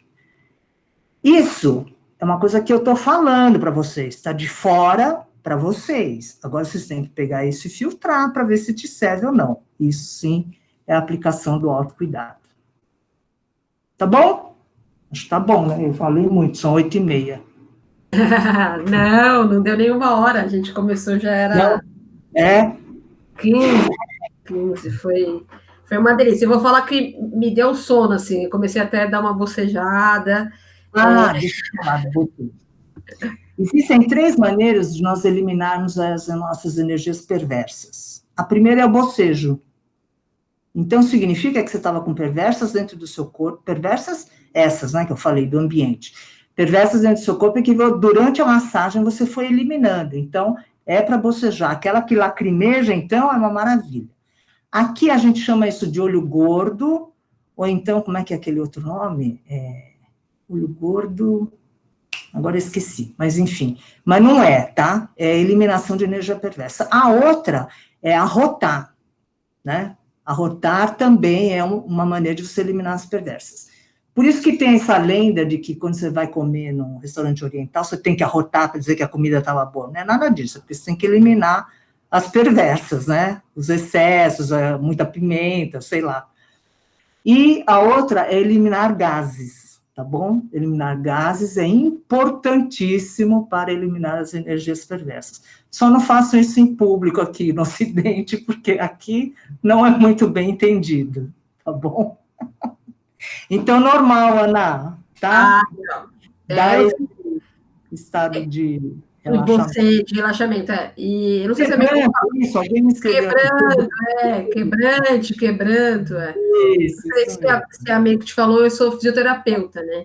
Isso é uma coisa que eu estou falando para vocês, está de fora para vocês. Agora vocês têm que pegar isso e filtrar para ver se te serve ou não. Isso sim é a aplicação do autocuidado. Tá bom? Acho que tá bom, né? Eu falei muito, são 8h30. Não deu nenhuma hora. A gente começou, já era Não, é 15, foi uma delícia. Eu vou falar que me deu sono, assim, eu comecei até a dar uma bocejada. deixa eu falar da você. Existem 3 maneiras de nós eliminarmos as nossas energias perversas. A primeira é o bocejo. Então, significa que você estava com perversas dentro do seu corpo, perversas essas, né, que eu falei, do ambiente. Perversas dentro do seu corpo e que durante a massagem você foi eliminando. Então, é para bocejar. Aquela que lacrimeja, então, é uma maravilha. Aqui a gente chama isso de olho gordo, ou então, como é que é aquele outro nome? Olho gordo, agora eu esqueci, mas enfim. Mas não é, tá? É eliminação de energia perversa. A outra é arrotar, né? Arrotar também é uma maneira de você eliminar as perversas. Por isso que tem essa lenda de que quando você vai comer num restaurante oriental, você tem que arrotar para dizer que a comida estava boa. Não é nada disso, porque você tem que eliminar as perversas, né? Os excessos, muita pimenta, sei lá. E a outra é eliminar gases, tá bom? Eliminar gases é importantíssimo para eliminar as energias perversas. Só não façam isso em público aqui no Ocidente, porque aqui não é muito bem entendido, tá bom? Então, normal, Ana, tá? Dá esse estado de relaxamento. Você, de relaxamento, E eu não sei se é mesmo. Isso, alguém me escreveu Quebrando. Isso, Não sei se a amiga que te falou, eu sou fisioterapeuta, né?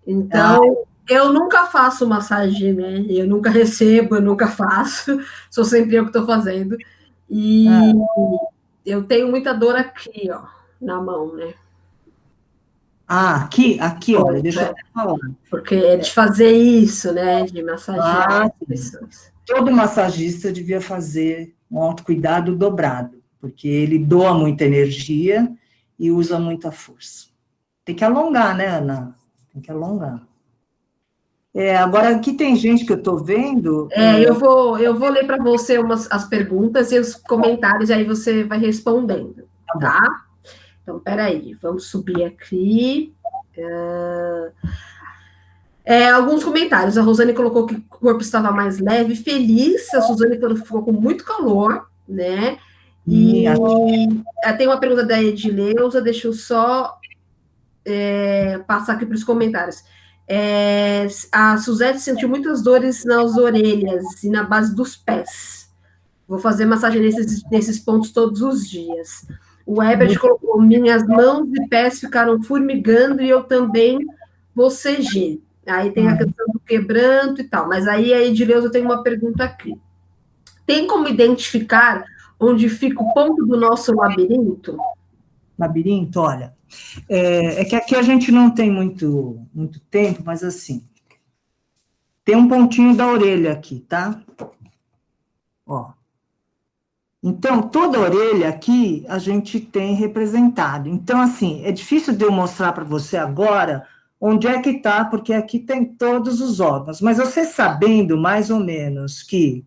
Então, eu nunca faço massagem, né? Eu nunca recebo, eu nunca faço. Sou sempre eu que estou fazendo. E eu tenho muita dor aqui, ó, na mão, né? Aqui, olha, deixa eu falar. Porque é de fazer isso, né? De massagear as pessoas. Todo massagista devia fazer um autocuidado dobrado, porque ele doa muita energia e usa muita força. Tem que alongar, né, Ana? Tem que alongar. Agora, aqui tem gente que eu estou vendo... Eu vou ler para você as perguntas e os comentários, aí você vai respondendo, tá? Então, peraí, vamos subir aqui. Alguns comentários. A Rosane colocou que o corpo estava mais leve, feliz. A Suzane ficou com muito calor, né? E tem uma pergunta da Edileuza, deixa eu só passar aqui para os comentários. A Suzete sentiu muitas dores nas orelhas e na base dos pés. Vou fazer massagem nesses pontos todos os dias. O Ebert colocou: minhas mãos e pés ficaram formigando e eu também bocejei. Aí tem a questão do quebranto e tal. Mas aí, Edileuza, tem uma pergunta aqui. Tem como identificar onde fica o ponto do nosso labirinto? Labirinto, olha, é que aqui a gente não tem muito tempo, mas assim, tem um pontinho da orelha aqui, tá? Ó. Então, toda a orelha aqui a gente tem representado. Então, assim, é difícil de eu mostrar para você agora onde é que está, porque aqui tem todos os órgãos, mas você sabendo mais ou menos que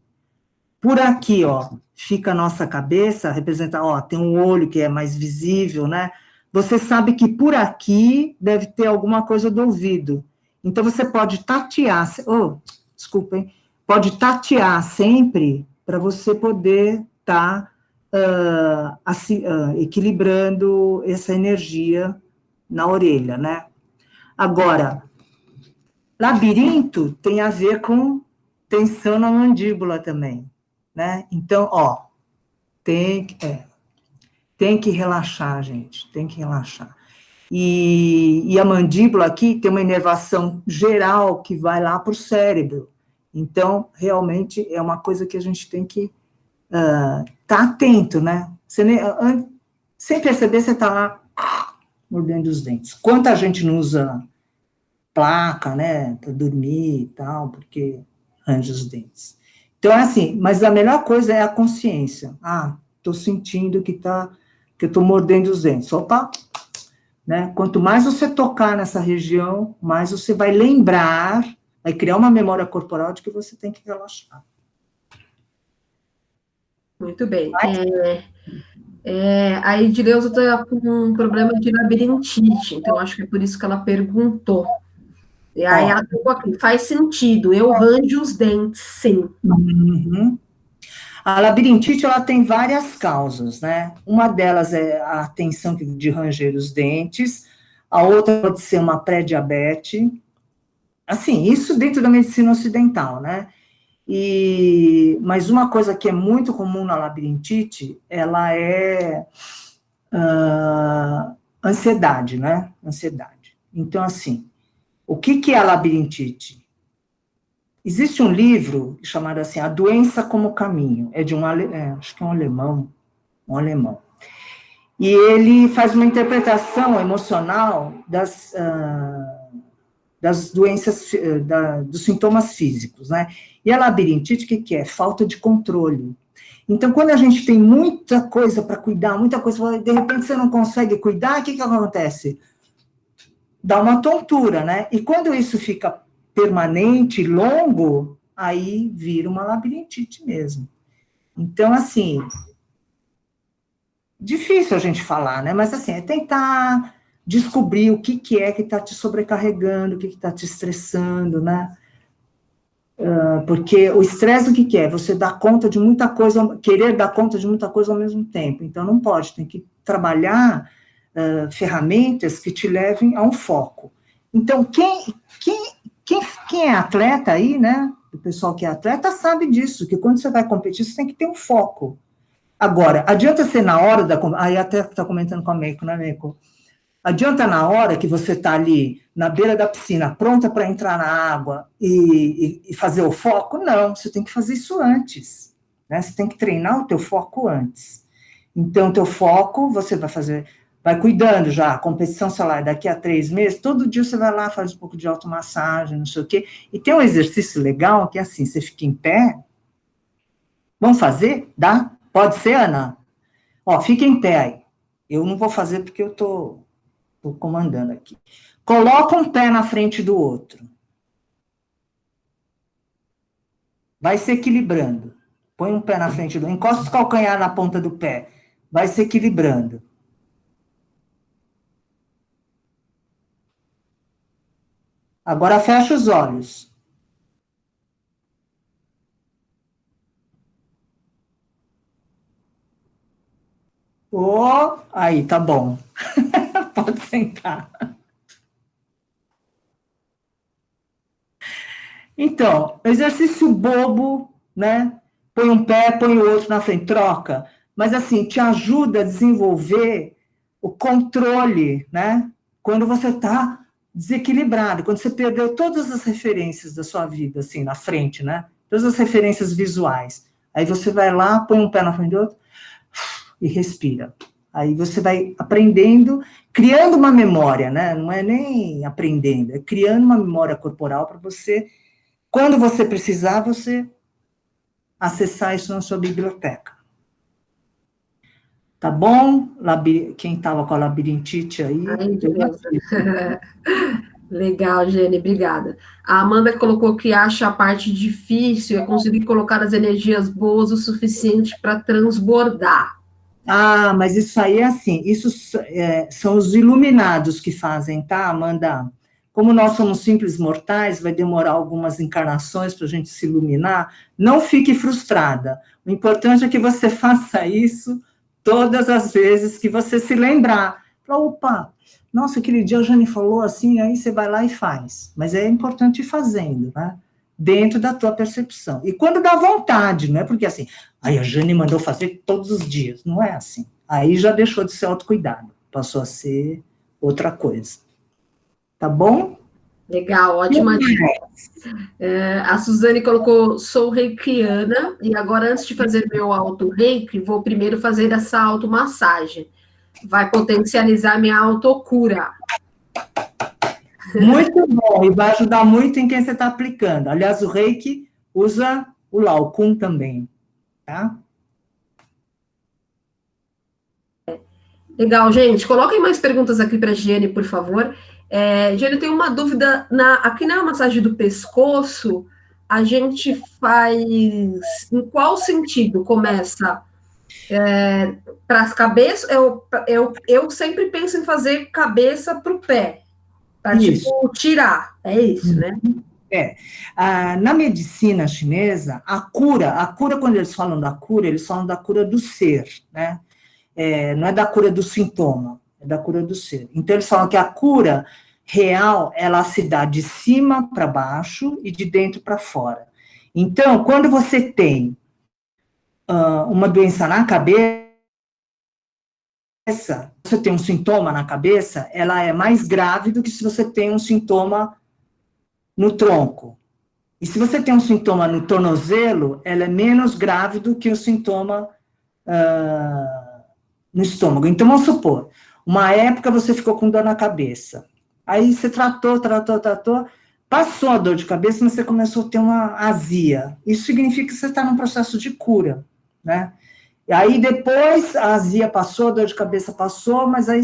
por aqui, ó, fica a nossa cabeça, representa, ó, tem um olho que é mais visível, né? Você sabe que por aqui deve ter alguma coisa do ouvido. Então, você pode tatear, desculpa, hein? Pode tatear sempre para você poder estar equilibrando essa energia na orelha, né? Agora, labirinto tem a ver com tensão na mandíbula também, né? Então, ó, tem que relaxar, gente, tem que relaxar. E a mandíbula aqui tem uma inervação geral que vai lá para o cérebro. Então, realmente, é uma coisa que a gente tem que estar atento, né? Sem perceber, você está lá mordendo os dentes. Quanta gente não usa placa, né, para dormir e tal, porque arranja os dentes. Então, é assim, mas a melhor coisa é a consciência. Estou sentindo que eu estou mordendo os dentes. Opa! Né? Quanto mais você tocar nessa região, mais você vai lembrar, vai criar uma memória corporal de que você tem que relaxar. Muito bem. A Edileuza está com um problema de labirintite, então acho que é por isso que ela perguntou. E aí ela ficou aqui, faz sentido, eu ranjo os dentes, sim. Uhum. A labirintite, ela tem várias causas, né? Uma delas é a tensão de ranger os dentes, a outra pode ser uma pré-diabetes, assim, isso dentro da medicina ocidental, né? Mas uma coisa que é muito comum na labirintite, ela é ansiedade, né? Ansiedade. Então, assim, o que é a labirintite? Existe um livro chamado assim, A Doença como Caminho, é de acho que é um alemão. E ele faz uma interpretação emocional das doenças, dos sintomas físicos, né? E a labirintite, o que é? Falta de controle. Então, quando a gente tem muita coisa para cuidar, muita coisa, de repente você não consegue cuidar, o que acontece? Dá uma tontura, né? E quando isso fica permanente, longo, aí vira uma labirintite mesmo. Então, assim, difícil a gente falar, né? Mas, assim, é tentar descobrir o que é que está te sobrecarregando, o que está te estressando, né? Porque o estresse, o que é? Você dá conta de muita coisa, querer dar conta de muita coisa ao mesmo tempo. Então, não pode, tem que trabalhar ferramentas que te levem a um foco. Então, quem é atleta aí, né? O pessoal que é atleta sabe disso, que quando você vai competir, você tem que ter um foco. Agora, adianta ser na hora da... Aí até está comentando com a Meiko, né, Meiko? Adianta na hora que você está ali na beira da piscina, pronta para entrar na água e fazer o foco? Não, você tem que fazer isso antes. Né? Você tem que treinar o teu foco antes. Então, o teu foco, você vai fazer, vai cuidando já, a competição, sei lá, daqui a 3 meses, todo dia você vai lá, faz um pouco de automassagem, não sei o quê. E tem um exercício legal que é assim, você fica em pé. Vamos fazer? Dá? Pode ser, Ana? Ó, fica em pé aí. Eu não vou fazer porque eu estou comandando aqui. Coloca um pé na frente do outro. Vai se equilibrando. Põe um pé na frente do outro. Encosta os calcanhar na ponta do pé. Vai se equilibrando. Agora fecha os olhos. Aí, tá bom. Pode sentar. Então, exercício bobo, né? Põe um pé, põe o outro na frente, troca. Mas, assim, te ajuda a desenvolver o controle, né? Quando você está desequilibrado, quando você perdeu todas as referências da sua vida, assim, na frente, né? Todas as referências visuais. Aí você vai lá, põe um pé na frente do outro e respira. Aí você vai aprendendo, criando uma memória, né? Não é nem aprendendo, é criando uma memória corporal para você, quando você precisar, você acessar isso na sua biblioteca. Tá bom? Quem estava com a labirintite aí? Legal, Jenny, obrigada. A Amanda colocou que acha a parte difícil é conseguir colocar as energias boas o suficiente para transbordar. Ah, mas isso aí é assim, são os iluminados que fazem, tá, Amanda? Como nós somos simples mortais, vai demorar algumas encarnações para a gente se iluminar. Não fique frustrada. O importante é que você faça isso todas as vezes que você se lembrar. Fala, opa, nossa, aquele dia a Jane falou assim, aí você vai lá e faz. Mas é importante ir fazendo, né? Dentro da tua percepção. E quando dá vontade, não é porque assim, aí a Jane mandou fazer todos os dias. Não é assim. Aí já deixou de ser autocuidado. Passou a ser outra coisa. Tá bom? Legal, ótima dica. A Suzane colocou, sou reikiana, e agora, antes de fazer meu auto-reiki, vou primeiro fazer essa automassagem. Vai potencializar minha autocura. Muito bom, e vai ajudar muito em quem você está aplicando. Aliás, o Reiki usa o Laocoon também, tá? Legal, gente. Coloquem mais perguntas aqui para a Giane, por favor. Giane, eu tenho uma dúvida. Aqui na massagem do pescoço, a gente faz. Em qual sentido começa? Para as cabeças? Eu sempre penso em fazer cabeça para o pé, para tipo tirar. É isso, né? Na medicina chinesa, a cura, quando eles falam da cura do ser, né? Não é da cura do sintoma, é da cura do ser. Então, eles falam que a cura real, ela se dá de cima para baixo e de dentro para fora. Então, quando você tem uma doença na cabeça, você tem um sintoma na cabeça, ela é mais grave do que se você tem um sintoma no tronco. E se você tem um sintoma no tornozelo, ela é menos grave do que o sintoma no estômago. Então, vamos supor, uma época você ficou com dor na cabeça. Aí você tratou, passou a dor de cabeça, mas você começou a ter uma azia. Isso significa que você está num processo de cura, né? E aí depois a azia passou, a dor de cabeça passou, mas aí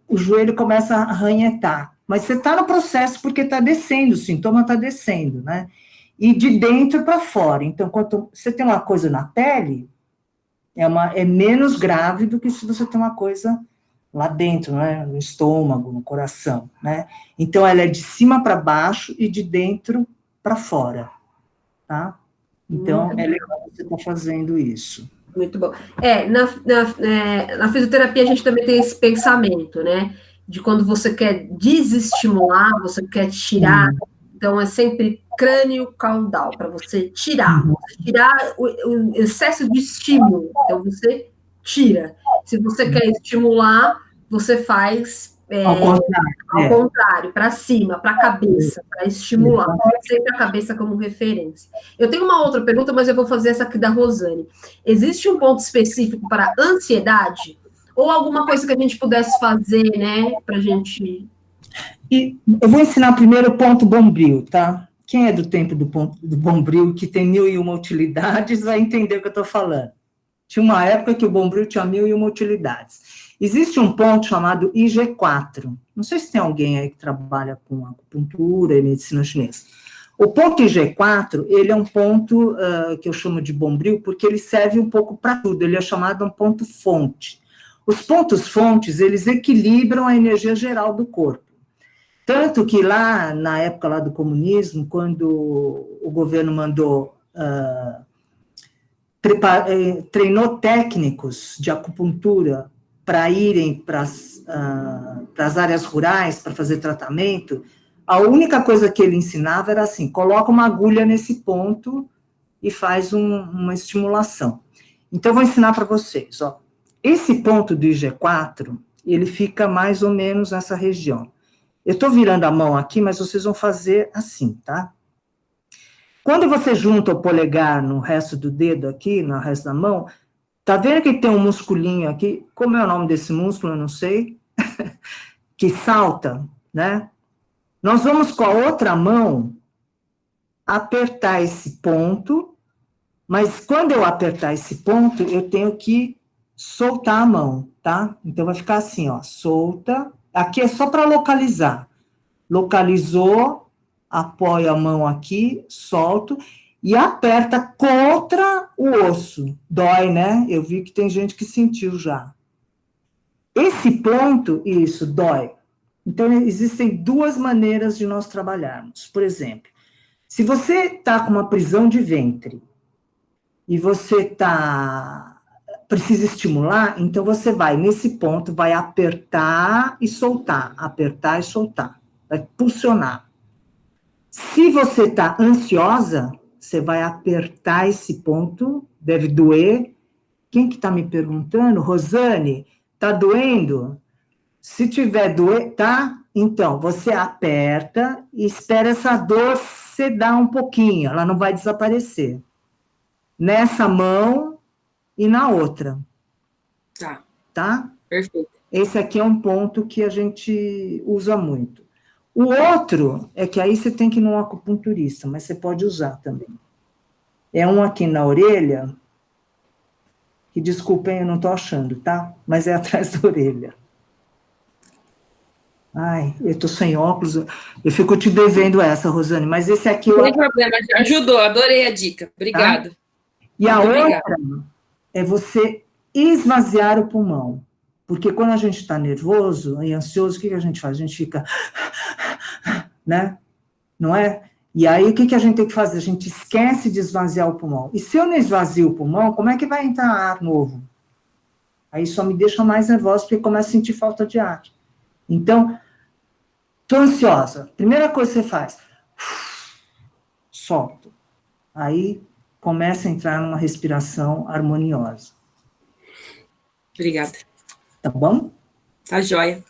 o joelho começa a arranhetar. Mas você está no processo porque está descendo, o sintoma está descendo, né? E de dentro para fora. Então, quando você tem uma coisa na pele, é menos grave do que se você tem uma coisa lá dentro, né? No estômago, no coração, né? Então, ela é de cima para baixo e de dentro para fora, tá? Então, é legal você estar fazendo isso. Muito bom. Na fisioterapia a gente também tem esse pensamento, né? De quando você quer desestimular, você quer tirar. Então, é sempre crânio caudal, para você tirar. O excesso de estímulo. Então, você tira. Se você quer estimular, você faz ao contrário, para cima, para a cabeça, para estimular. Sempre a cabeça como referência. Eu tenho uma outra pergunta, mas eu vou fazer essa aqui da Rosane. Existe um ponto específico para ansiedade? Ou alguma coisa que a gente pudesse fazer, né, para a gente... E eu vou ensinar primeiro o ponto bombril, tá? Quem é do tempo do bombril, que tem 1001 utilidades, vai entender o que eu estou falando. Tinha uma época que o bombril tinha 1001 utilidades. Existe um ponto chamado IG4. Não sei se tem alguém aí que trabalha com acupuntura e medicina chinesa. O ponto IG4, ele é um ponto que eu chamo de bombril, porque ele serve um pouco para tudo. Ele é chamado um ponto fonte. Os pontos fontes, eles equilibram a energia geral do corpo. Tanto que lá, na época lá do comunismo, quando o governo mandou... treinou técnicos de acupuntura para irem para as áreas rurais para fazer tratamento, a única coisa que ele ensinava era assim, coloca uma agulha nesse ponto e faz uma estimulação. Então, eu vou ensinar para vocês, ó. Esse ponto do IG4, ele fica mais ou menos nessa região. Eu estou virando a mão aqui, mas vocês vão fazer assim, tá? Quando você junta o polegar no resto do dedo aqui, no resto da mão, tá vendo que tem um musculinho aqui? Como é o nome desse músculo? Eu não sei. Que salta, né? Nós vamos com a outra mão apertar esse ponto, mas quando eu apertar esse ponto, eu tenho que soltar a mão, tá? Então vai ficar assim, ó, solta. Aqui é só para localizar. Localizou, apoio a mão aqui, solto, e aperta contra o osso. Dói, né? Eu vi que tem gente que sentiu já. Esse ponto, isso, dói. Então, existem duas maneiras de nós trabalharmos. Por exemplo, se você está com uma prisão de ventre e você precisa estimular, então você vai nesse ponto, vai apertar e soltar, vai pulsionar. Se você está ansiosa, você vai apertar esse ponto, deve doer. Quem que está me perguntando? Rosane, está doendo? Se tiver doer, tá? Então, você aperta e espera essa dor ceder um pouquinho, ela não vai desaparecer. Nessa mão e na outra. Tá. Tá? Perfeito. Esse aqui é um ponto que a gente usa muito. O outro é que aí você tem que ir num acupunturista, mas você pode usar também. É um aqui na orelha, que desculpem, eu não estou achando, tá? Mas é atrás da orelha. Ai, eu estou sem óculos, eu fico te devendo essa, Rosane, mas esse aqui... Não tem problema, ajudou, adorei a dica, obrigada. Tá? E a outra é você esvaziar o pulmão, porque quando a gente está nervoso e ansioso, o que a gente faz? A gente fica, né? Não é? E aí, o que a gente tem que fazer? A gente esquece de esvaziar o pulmão. E se eu não esvazio o pulmão, como é que vai entrar ar novo? Aí só me deixa mais nervosa, porque começa a sentir falta de ar. Então, estou ansiosa. Primeira coisa que você faz, solta. Aí, começa a entrar numa respiração harmoniosa. Obrigada. Tá bom? Tá joia.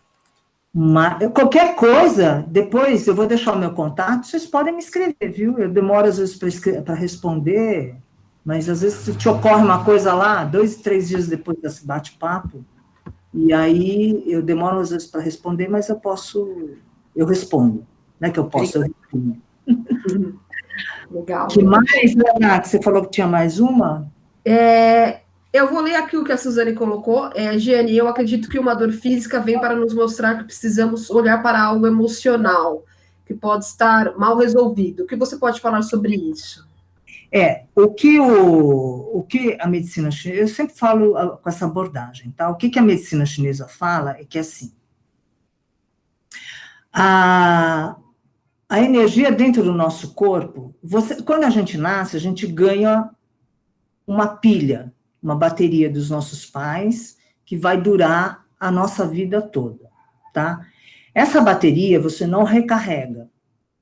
Qualquer coisa, depois eu vou deixar o meu contato, vocês podem me escrever, viu? Eu demoro às vezes para responder, mas às vezes te ocorre uma coisa lá, 2, 3 dias depois desse bate-papo, e aí eu demoro às vezes para responder, mas eu respondo, não é que eu posso, eu respondo. Legal. Que mais, Leonardo? Você falou que tinha mais uma? Eu vou ler aqui o que a Suzane colocou. Giane, eu acredito que uma dor física vem para nos mostrar que precisamos olhar para algo emocional, que pode estar mal resolvido. O que você pode falar sobre isso? O que a medicina chinesa, eu sempre falo com essa abordagem, tá? O que a medicina chinesa fala é que, assim, a energia dentro do nosso corpo, quando a gente nasce, a gente ganha uma pilha, uma bateria dos nossos pais, que vai durar a nossa vida toda, tá? Essa bateria você não recarrega,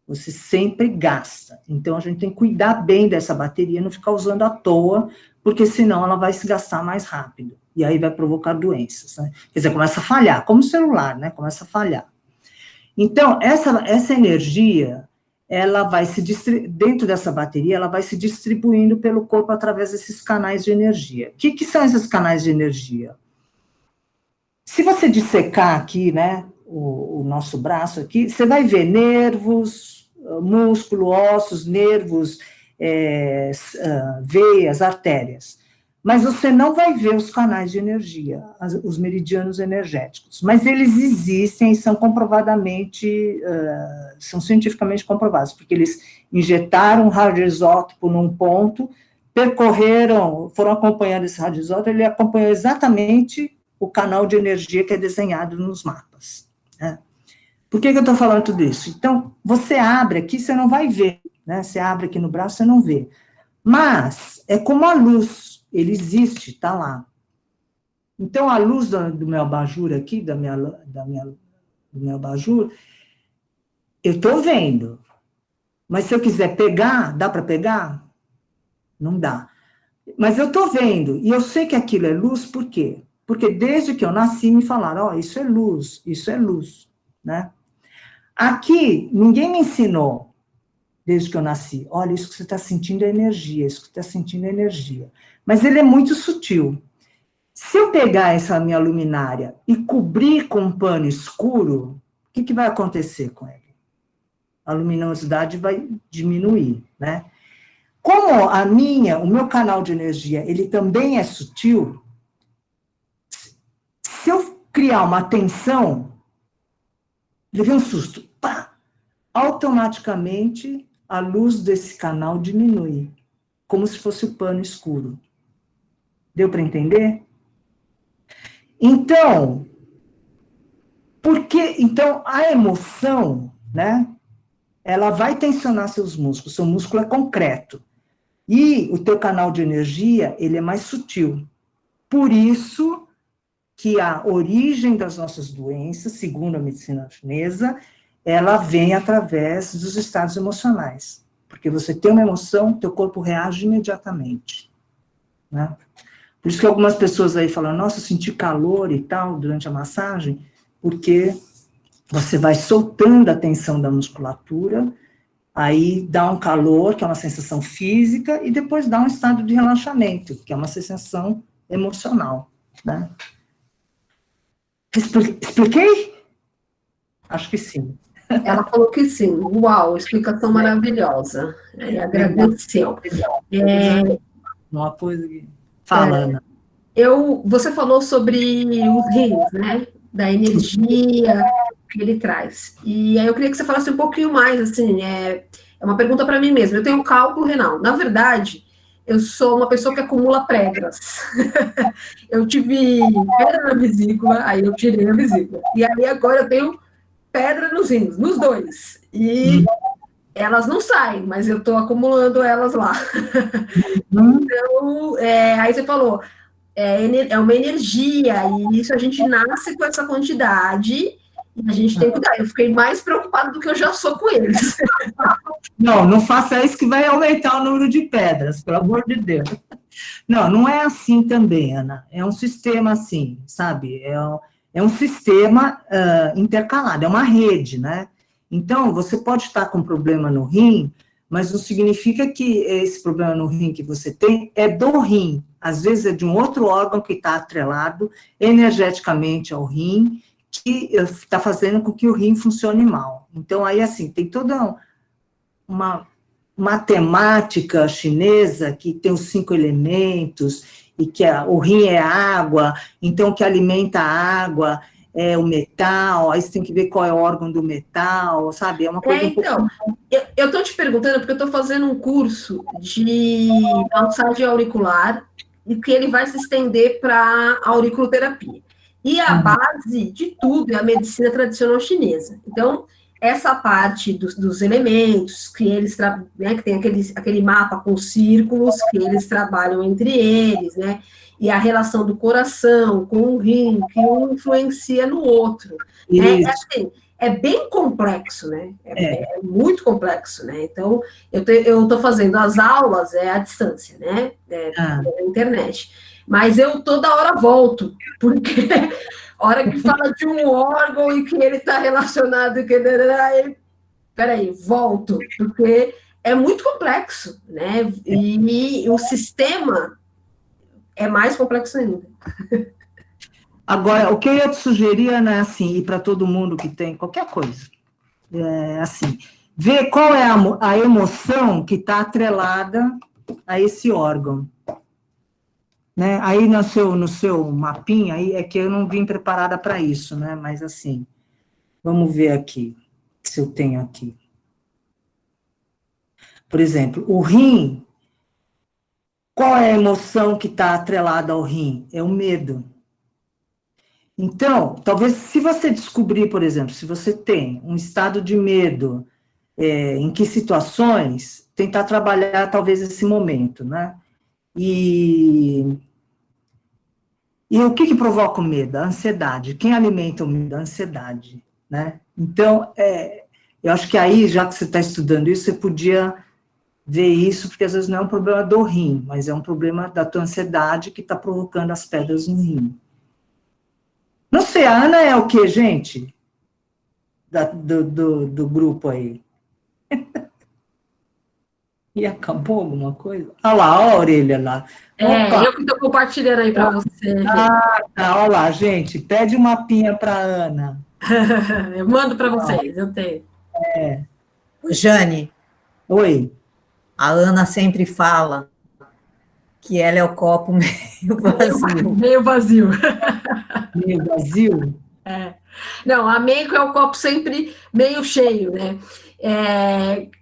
você sempre gasta. Então, a gente tem que cuidar bem dessa bateria, não ficar usando à toa, porque senão ela vai se gastar mais rápido, e aí vai provocar doenças, né? Quer dizer, começa a falhar, como o celular, né? Começa a falhar. Então, essa energia, ela vai dentro dessa bateria, ela vai se distribuindo pelo corpo através desses canais de energia. O que são esses canais de energia? Se você dissecar aqui, né, o nosso braço aqui, você vai ver nervos, músculo, ossos, nervos, veias, artérias. Mas você não vai ver os canais de energia, os meridianos energéticos. Mas eles existem e são comprovadamente, são cientificamente comprovados, porque eles injetaram um radioisótopo num ponto, foram acompanhando esse radioisótopo, ele acompanhou exatamente o canal de energia que é desenhado nos mapas. Né? Por que eu estou falando tudo isso? Então, você abre aqui, você não vai ver, né? Você abre aqui no braço, você não vê. Mas, é como a luz, ele existe, está lá. Então, a luz do meu abajur aqui, do meu abajur, eu estou vendo. Mas se eu quiser pegar, dá para pegar? Não dá. Mas eu estou vendo, e eu sei que aquilo é luz, por quê? Porque desde que eu nasci me falaram, isso é luz, né? Aqui, ninguém me ensinou, desde que eu nasci, olha, isso que você está sentindo é energia, isso que você está sentindo é energia. Mas ele é muito sutil. Se eu pegar essa minha luminária e cobrir com um pano escuro, o que vai acontecer com ele? A luminosidade vai diminuir, né? Como o meu canal de energia, ele também é sutil, se eu criar uma tensão, levei um susto, pá, automaticamente a luz desse canal diminui, como se fosse o pano escuro. Deu para entender? Então, então a emoção, né, ela vai tensionar seus músculos, seu músculo é concreto. E o teu canal de energia, ele é mais sutil. Por isso que a origem das nossas doenças, segundo a medicina chinesa, ela vem através dos estados emocionais. Porque você tem uma emoção, teu corpo reage imediatamente. Né? Por isso que algumas pessoas aí falam, nossa, eu senti calor e tal, durante a massagem, porque você vai soltando a tensão da musculatura, aí dá um calor, que é uma sensação física, e depois dá um estado de relaxamento, que é uma sensação emocional. Né? Expliquei? Acho que sim. Ela falou que sim. Uau, explicação maravilhosa. Agradeceu. Uma coisa que... Fala, Ana. Você falou sobre os rins, né? Da energia que ele traz. E aí eu queria que você falasse um pouquinho mais, assim, é uma pergunta para mim mesma. Eu tenho um cálculo renal. Na verdade, eu sou uma pessoa que acumula pedras. Eu tive pedra na vesícula, aí eu tirei a vesícula. E aí agora eu tenho pedra nos rins, nos dois. E elas não saem, mas eu estou acumulando elas lá. Então, aí você falou, é uma energia, e isso a gente nasce com essa quantidade, e a gente tem que cuidar. Eu fiquei mais preocupada do que eu já sou com eles. Não faça isso que vai aumentar o número de pedras, pelo amor de Deus. Não é assim também, Ana. É um sistema assim, sabe? É um sistema intercalado, é uma rede, né? Então, você pode estar com problema no rim, mas não significa que esse problema no rim que você tem é do rim. Às vezes é de um outro órgão que está atrelado energeticamente ao rim, que está fazendo com que o rim funcione mal. Então, aí, assim, tem toda uma matemática chinesa que tem os 5 elementos, e que o rim é a água, então o que alimenta a água é o metal, aí você tem que ver qual é o órgão do metal, sabe? É uma coisa então, eu estou te perguntando porque eu estou fazendo um curso de massagem auricular e que ele vai se estender para a auriculoterapia. E a base de tudo é a medicina tradicional chinesa. Então, essa parte dos elementos, que eles, né, que tem aquele mapa com círculos, que eles trabalham entre eles, né? E a relação do coração com o rim, que um influencia no outro. Né? É bem complexo, né? É muito complexo, né? Então, eu estou fazendo as aulas à distância, né? Na internet. Mas eu toda hora volto, porque a hora que fala de um órgão e que ele está relacionado, peraí, volto, porque é muito complexo, né? E o sistema é mais complexo ainda. Agora, o que eu ia te sugerir, né, assim, e para todo mundo que tem qualquer coisa, assim, ver qual é a emoção que está atrelada a esse órgão. Né? Aí no seu mapinha, aí é que eu não vim preparada para isso, né? Mas assim, vamos ver aqui, se eu tenho aqui. Por exemplo, o rim, qual é a emoção que está atrelada ao rim? É o medo. Então, talvez se você descobrir, por exemplo, se você tem um estado de medo, em que situações, tentar trabalhar talvez esse momento, né? E o que provoca o medo? A ansiedade. Quem alimenta o medo? A ansiedade, né? Então, eu acho que aí, já que você está estudando isso, você podia ver isso, porque às vezes não é um problema do rim, mas é um problema da tua ansiedade que está provocando as pedras no rim. Não sei, a Ana é o quê, gente? Do grupo aí. E acabou alguma coisa? Olha lá, olha a orelha lá. Eu que estou compartilhando aí para você. Tá, olha lá, gente. Pede uma pinha para a Ana. Eu mando para vocês, eu tenho. Jane. Oi. A Ana sempre fala que ela é o copo meio vazio. Meio vazio. Meio vazio? Não, a Meiko é o copo sempre meio cheio, né?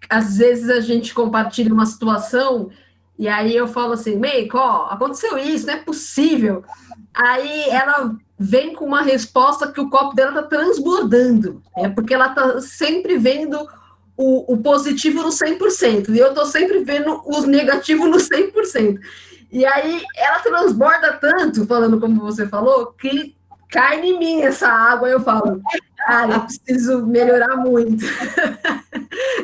Às vezes a gente compartilha uma situação e aí eu falo assim, Meiko, ó, aconteceu isso, não é possível. Aí ela vem com uma resposta que o copo dela está transbordando, porque ela está sempre vendo o positivo no 100%, e eu estou sempre vendo os negativos no 100%. E aí ela transborda tanto, falando como você falou, que cai em mim essa água, eu falo, eu preciso melhorar muito.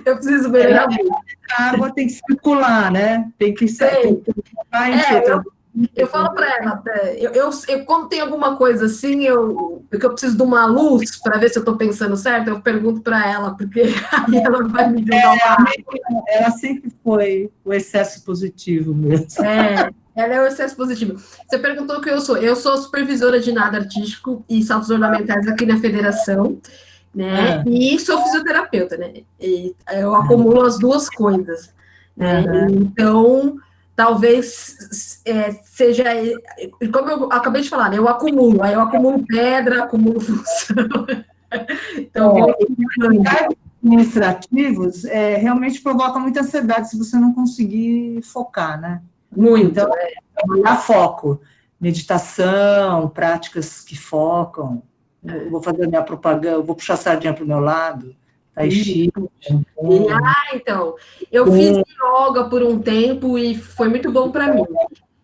Eu preciso melhorar muito. A água tem que circular, né? Tem que eu falo para ela, quando tem alguma coisa assim, porque eu preciso de uma luz para ver se eu estou pensando certo, eu pergunto para ela, porque aí ela vai me jogar uma água. Ela sempre foi o excesso positivo mesmo. Ela é o excesso positivo. Você perguntou o que eu sou. Eu sou supervisora de nado artístico e saltos ornamentais aqui na federação, né? E sou fisioterapeuta, né? E eu acumulo as duas coisas, né? Então, talvez seja... Como eu acabei de falar, né? Eu acumulo pedra, acumulo função. Então, administrativos realmente provoca muita ansiedade se você não conseguir focar, né? Muito. Então, trabalhar foco, meditação, práticas que focam. Eu vou fazer a minha propaganda, eu vou puxar a sardinha para o meu lado. Tai Chi. Então, eu fiz yoga por um tempo e foi muito bom para mim.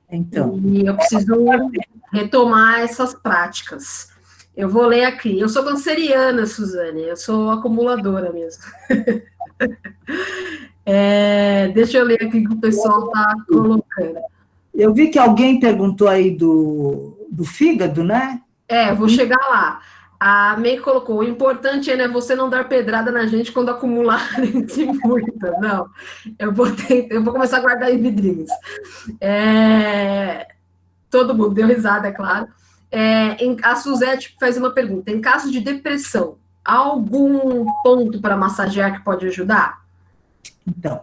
Então. E eu preciso retomar essas práticas. Eu vou ler aqui. Eu sou canceriana, Suzane, eu sou acumuladora mesmo. Deixa eu ler aqui o que o pessoal está colocando. Eu vi que alguém perguntou aí do fígado, né? Eu vou chegar lá. A May colocou, o importante é, né, você não dar pedrada na gente quando acumularem-se muita. Não, eu vou começar a guardar em vidrinhos. Todo mundo deu risada, é claro. A Suzete faz uma pergunta. Em caso de depressão, há algum ponto para massagear que pode ajudar? Então,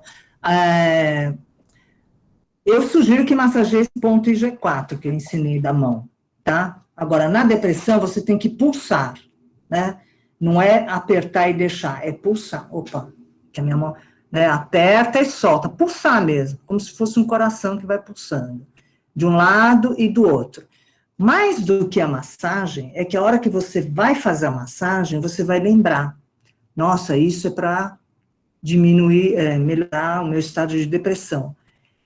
eu sugiro que massageie esse ponto IG4 que eu ensinei da mão, tá? Agora, na depressão, você tem que pulsar, né? Não é apertar e deixar, é pulsar. Opa, que a minha mão, né? Aperta e solta, pulsar mesmo, como se fosse um coração que vai pulsando, de um lado e do outro. Mais do que a massagem, é que a hora que você vai fazer a massagem, você vai lembrar, nossa, isso é para diminuir, melhorar o meu estado de depressão.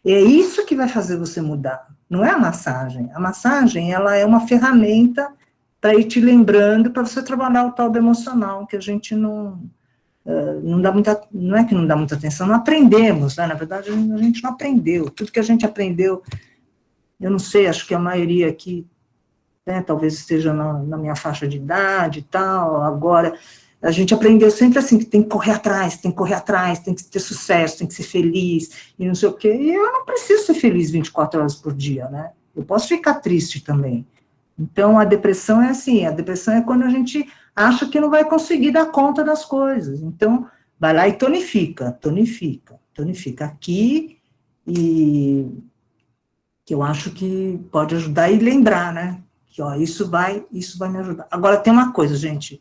É isso que vai fazer você mudar, não é a massagem. A massagem, ela é uma ferramenta para ir te lembrando, para você trabalhar o tal do emocional, que a gente não dá muita, não é que não dá muita atenção, não aprendemos, né? Na verdade, a gente não aprendeu. Tudo que a gente aprendeu, eu não sei, acho que a maioria aqui, né, talvez esteja na minha faixa de idade e tal, agora... A gente aprendeu sempre assim, que tem que correr atrás, tem que ter sucesso, tem que ser feliz, e não sei o quê. E eu não preciso ser feliz 24 horas por dia, né? Eu posso ficar triste também. Então, a depressão é assim, a depressão é quando a gente acha que não vai conseguir dar conta das coisas. Então, vai lá e tonifica aqui, e que eu acho que pode ajudar e lembrar, né? Que, ó, isso vai me ajudar. Agora, tem uma coisa, gente...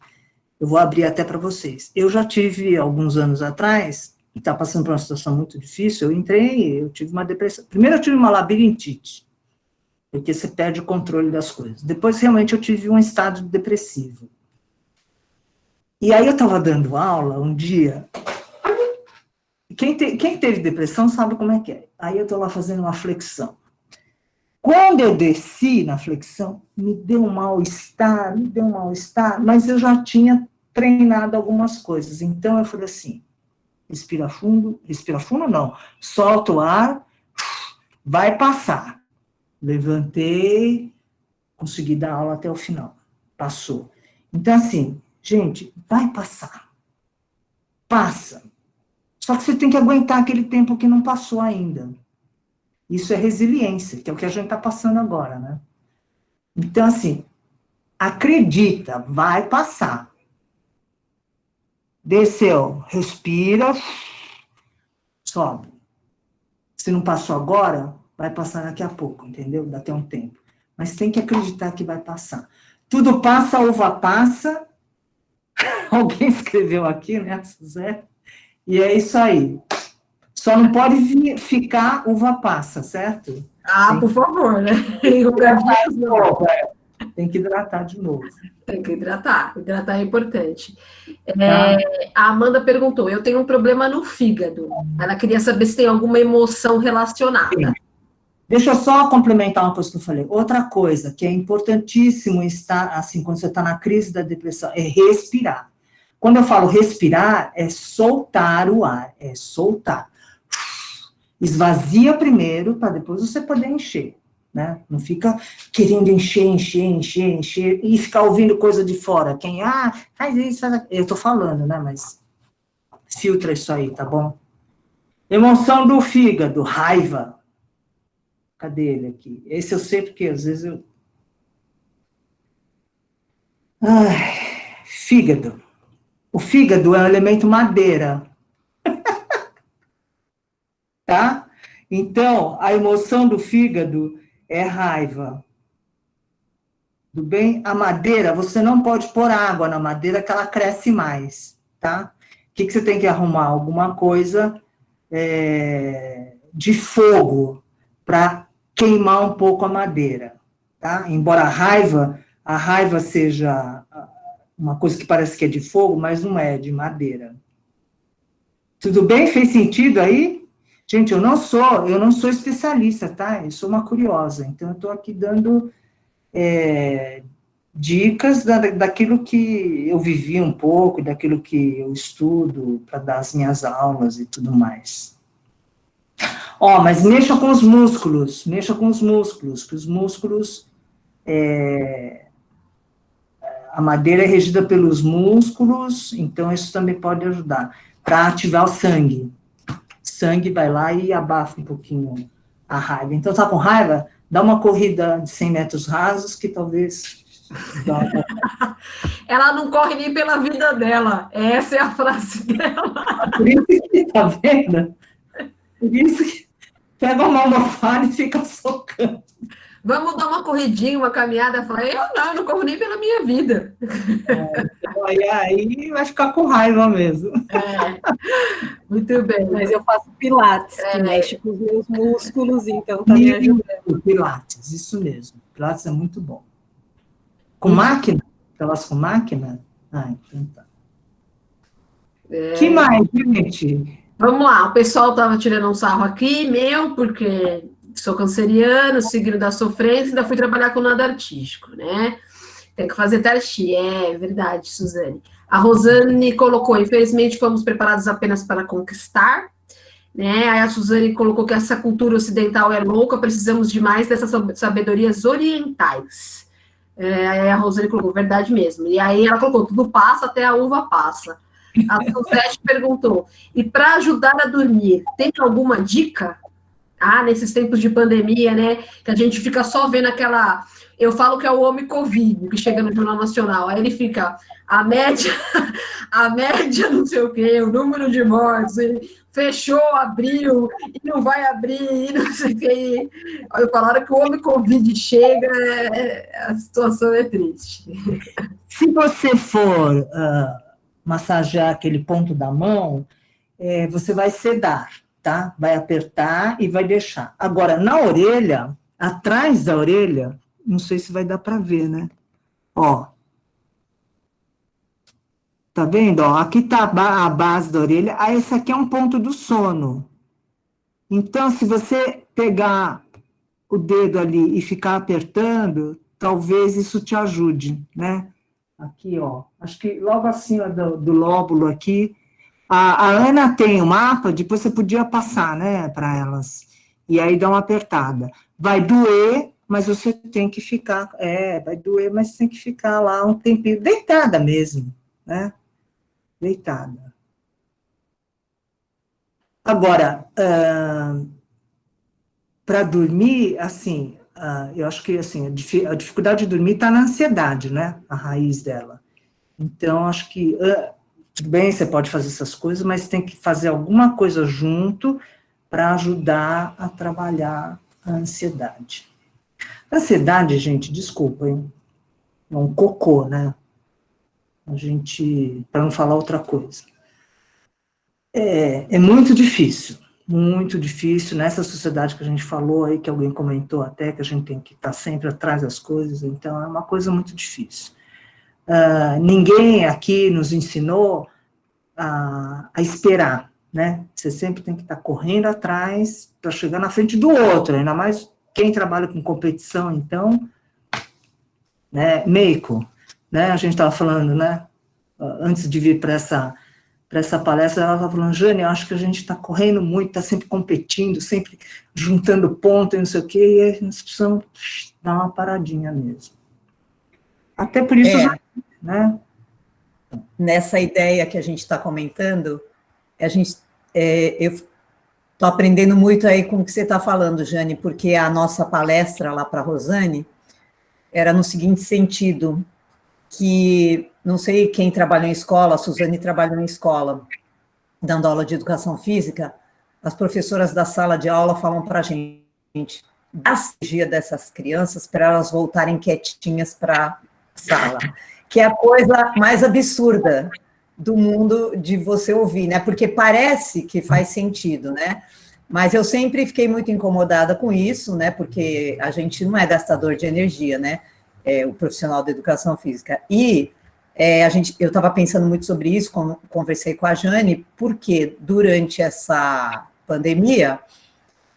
Eu vou abrir até para vocês. Eu já tive, alguns anos atrás, e está passando por uma situação muito difícil, eu tive uma depressão. Primeiro eu tive uma labirintite, porque você perde o controle das coisas. Depois, realmente, eu tive um estado depressivo. E aí eu estava dando aula um dia, quem teve depressão sabe como é que é. Aí eu estou lá fazendo uma flexão. Quando eu desci na flexão, me deu um mal-estar, mas eu já tinha treinado algumas coisas. Então, eu falei assim, respira fundo não, solta o ar, vai passar. Levantei, consegui dar aula até o final, passou. Então, assim, gente, vai passar, passa. Só que você tem que aguentar aquele tempo que não passou ainda. Isso é resiliência, que é o que a gente está passando agora, né? Então, assim, acredita, vai passar. Desceu, respira, sobe. Se não passou agora, vai passar daqui a pouco, entendeu? Dá até um tempo. Mas tem que acreditar que vai passar. Tudo passa, a uva passa. Alguém escreveu aqui, né, Suzé? E é isso aí. Só não pode ficar uva passa, certo? Ah, por favor, né? Tem que hidratar de novo. Tem que hidratar. Hidratar é importante. Tá? A Amanda perguntou, eu tenho um problema no fígado. Ela queria saber se tem alguma emoção relacionada. Deixa eu só complementar uma coisa que eu falei. Outra coisa que é importantíssimo estar, assim, quando você está na crise da depressão, é respirar. Quando eu falo respirar, é soltar o ar, é soltar. Esvazia primeiro, para depois você poder encher, né? Não fica querendo encher, e ficar ouvindo coisa de fora. Quem, faz isso, faz aquilo. Eu estou falando, né? Mas filtra isso aí, tá bom? Emoção do fígado, raiva. Cadê ele aqui? Esse eu sei porque às vezes eu... Fígado. O fígado é um elemento madeira. Tá? Então, a emoção do fígado é raiva. Tudo bem? A madeira, você não pode pôr água na madeira que ela cresce mais, tá? O que você tem que arrumar? Alguma coisa de fogo para queimar um pouco a madeira, tá? Embora a raiva seja uma coisa que parece que é de fogo, mas não é, de madeira. Tudo bem? Fez sentido aí? Gente, eu não sou especialista, tá? Eu sou uma curiosa, então eu estou aqui dando dicas daquilo que eu vivi um pouco, daquilo que eu estudo para dar as minhas aulas e tudo mais. Mas mexa com os músculos, que os músculos, a madeira é regida pelos músculos, então isso também pode ajudar para ativar o sangue. Sangue vai lá e abafa um pouquinho a raiva. Então, tá com raiva? Dá uma corrida de 100 metros rasos, que talvez... Ela não corre nem pela vida dela. Essa é a frase dela. Por isso que, tá vendo? Por isso que pega uma almofada e fica socando. Vamos dar uma corridinha, uma caminhada. Eu falei, eu não corro nem pela minha vida. Aí vai ficar com raiva mesmo. Muito bem. Mas eu faço pilates, que mexe com os meus músculos, então tá me ajudando. Pilates, isso mesmo. Pilates é muito bom. Com máquina? Elas com máquina? Então tá. Que mais, gente? Vamos lá, o pessoal estava tirando um sarro aqui, porque sou canceriano, signo da sofrência, ainda fui trabalhar com nada artístico, né? Tem que fazer teste. É verdade, Suzane. A Rosane colocou, infelizmente fomos preparados apenas para conquistar, né? Aí a Suzane colocou que essa cultura ocidental é louca, precisamos de mais dessas sabedorias orientais. Aí a Rosane colocou, verdade mesmo. E aí ela colocou, tudo passa, até a uva passa. A Suzete perguntou, e para ajudar a dormir, tem alguma dica? Nesses tempos de pandemia, né, que a gente fica só vendo aquela... Eu falo que é o homem Covid, que chega no Jornal Nacional, aí ele fica, a média não sei o quê, o número de mortes, ele fechou, abriu, e não vai abrir, e não sei o quê. Eu falo, a hora que o homem Covid chega, a situação é triste. Se você for massagear aquele ponto da mão, você vai sedar, tá? Vai apertar e vai deixar. Agora, na orelha, atrás da orelha, não sei se vai dar para ver, né? Ó. Tá vendo? Ó, aqui tá a base da orelha. Esse aqui é um ponto do sono. Então, se você pegar o dedo ali e ficar apertando, talvez isso te ajude, né? Aqui, ó. Acho que logo acima do lóbulo aqui. A Ana tem o mapa, depois você podia passar, né, para elas. E aí dá uma apertada. Vai doer, mas você tem que ficar... vai doer, mas tem que ficar lá um tempinho, deitada mesmo, né? Deitada. Agora, para dormir, assim, eu acho que assim, a dificuldade de dormir está na ansiedade, né? A raiz dela. Então, acho que, tudo bem, você pode fazer essas coisas, mas tem que fazer alguma coisa junto para ajudar a trabalhar a ansiedade. A ansiedade, gente, desculpa, hein? É um cocô, né? A gente, para não falar outra coisa. É muito difícil, nessa sociedade que a gente falou aí, que alguém comentou até, que a gente tem que estar sempre atrás das coisas, então é uma coisa muito difícil. Ninguém aqui nos ensinou a esperar, né? Você sempre tem que estar correndo atrás para chegar na frente do outro, ainda mais quem trabalha com competição, então, né, Meiko, né, a gente estava falando, né, antes de vir para essa palestra, ela estava falando, Jane, eu acho que a gente está correndo muito, está sempre competindo, sempre juntando ponto e não sei o quê, e aí nós precisamos dar uma paradinha mesmo. Até por isso, né? Nessa ideia que a gente está comentando, eu estou aprendendo muito aí com o que você está falando, Jane, porque a nossa palestra lá para a Rosane era no seguinte sentido, que não sei quem trabalhou em escola, a Suzane trabalhou em escola, dando aula de educação física, as professoras da sala de aula falam para a gente, dá a energia dessas crianças para elas voltarem quietinhas para a sala, que é a coisa mais absurda do mundo de você ouvir, né? Porque parece que faz sentido, né? Mas eu sempre fiquei muito incomodada com isso, né? Porque a gente não é gastador de energia, né? O profissional da educação física. E eu estava pensando muito sobre isso, conversei com a Jane, porque durante essa pandemia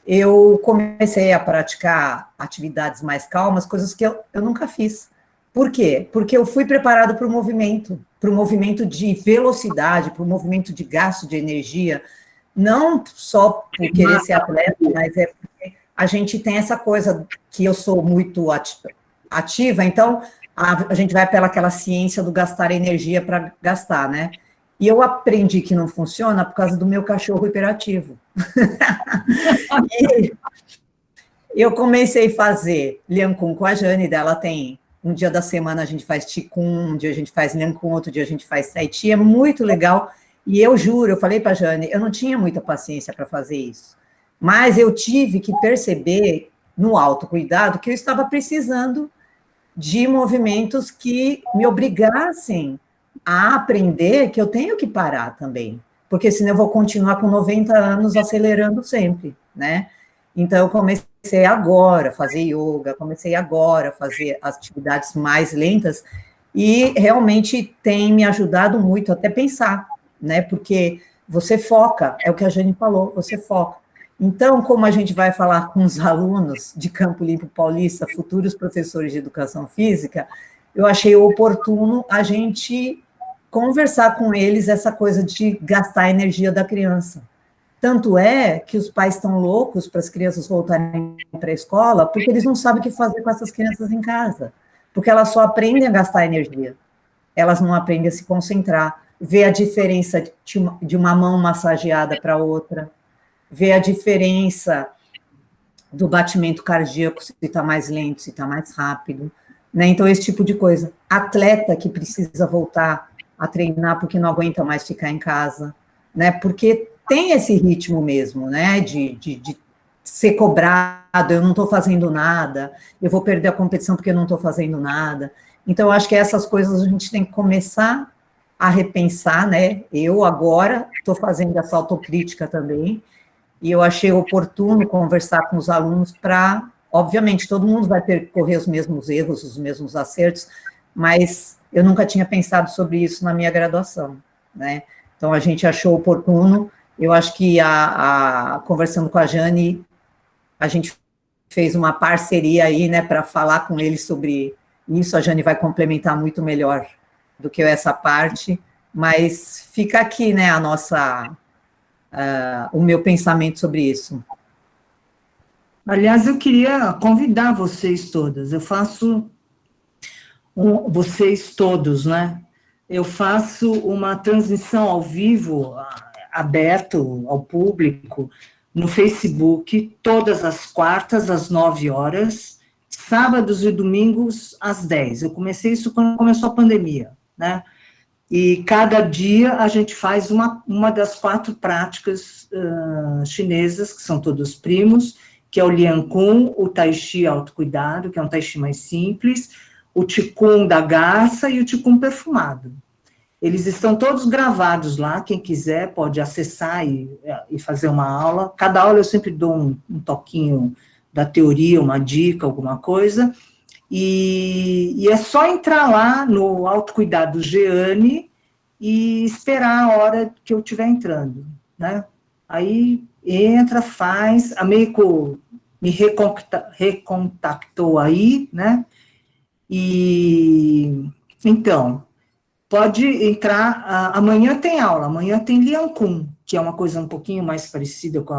eu comecei a praticar atividades mais calmas, coisas que eu nunca fiz. Por quê? Porque eu fui preparada para o movimento de velocidade, para o movimento de gasto de energia, não só por querer ser atleta, mas é porque a gente tem essa coisa que eu sou muito ativa, então a gente vai pelaquela ciência do gastar energia para gastar, né? E eu aprendi que não funciona por causa do meu cachorro hiperativo. E eu comecei a fazer Liancun com a Jane, dela tem um dia da semana a gente faz Qigong, um dia a gente faz Liancun, outro dia a gente faz Tai Chi, é muito legal. E eu juro, eu falei para a Jane, eu não tinha muita paciência para fazer isso, mas eu tive que perceber no autocuidado que eu estava precisando de movimentos que me obrigassem a aprender que eu tenho que parar também, porque senão eu vou continuar com 90 anos acelerando sempre, né? Então, eu comecei agora a fazer yoga, comecei agora a fazer atividades mais lentas, e realmente tem me ajudado muito até pensar, né? Porque você foca, é o que a Jane falou, você foca. Então, como a gente vai falar com os alunos de Campo Limpo Paulista, futuros professores de educação física, eu achei oportuno a gente conversar com eles essa coisa de gastar a energia da criança. Tanto é que os pais estão loucos para as crianças voltarem para a escola, porque eles não sabem o que fazer com essas crianças em casa, porque elas só aprendem a gastar energia, elas não aprendem a se concentrar, ver a diferença de uma mão massageada para outra, ver a diferença do batimento cardíaco, se está mais lento, se está mais rápido, né? Então, esse tipo de coisa. Atleta que precisa voltar a treinar porque não aguenta mais ficar em casa, né? Porque tem esse ritmo mesmo, né? De ser cobrado, eu não estou fazendo nada, eu vou perder a competição porque eu não estou fazendo nada. Então, eu acho que essas coisas a gente tem que começar a repensar, né? Eu agora estou fazendo essa autocrítica também, e eu achei oportuno conversar com os alunos para, obviamente, todo mundo vai percorrer os mesmos erros, os mesmos acertos, mas eu nunca tinha pensado sobre isso na minha graduação, né? Então, a gente achou oportuno, eu acho que conversando com a Jane, a gente fez uma parceria aí, né, para falar com eles sobre isso, a Jane vai complementar muito melhor do que eu essa parte, mas fica aqui, né, o meu pensamento sobre isso. Aliás, eu queria convidar vocês todas, vocês todos, né? Eu faço uma transmissão ao vivo, aberto ao público, no Facebook, todas as quartas, às 9 horas, sábados e domingos, às 10. Eu comecei isso quando começou a pandemia, né? E cada dia a gente faz uma das 4 práticas chinesas, que são todos primos, que é o Liancun, o Tai Chi autocuidado, que é um Tai Chi mais simples, o Qigong da garça e o Qigong perfumado. Eles estão todos gravados lá, quem quiser pode acessar e fazer uma aula. Cada aula eu sempre dou um toquinho da teoria, uma dica, alguma coisa, e é só entrar lá no Autocuidado Jeane e esperar a hora que eu estiver entrando, né? Aí entra, faz, a Meiko me recontactou aí, né? E então, pode entrar, amanhã tem aula, amanhã tem Lian Kun, que é uma coisa um pouquinho mais parecida com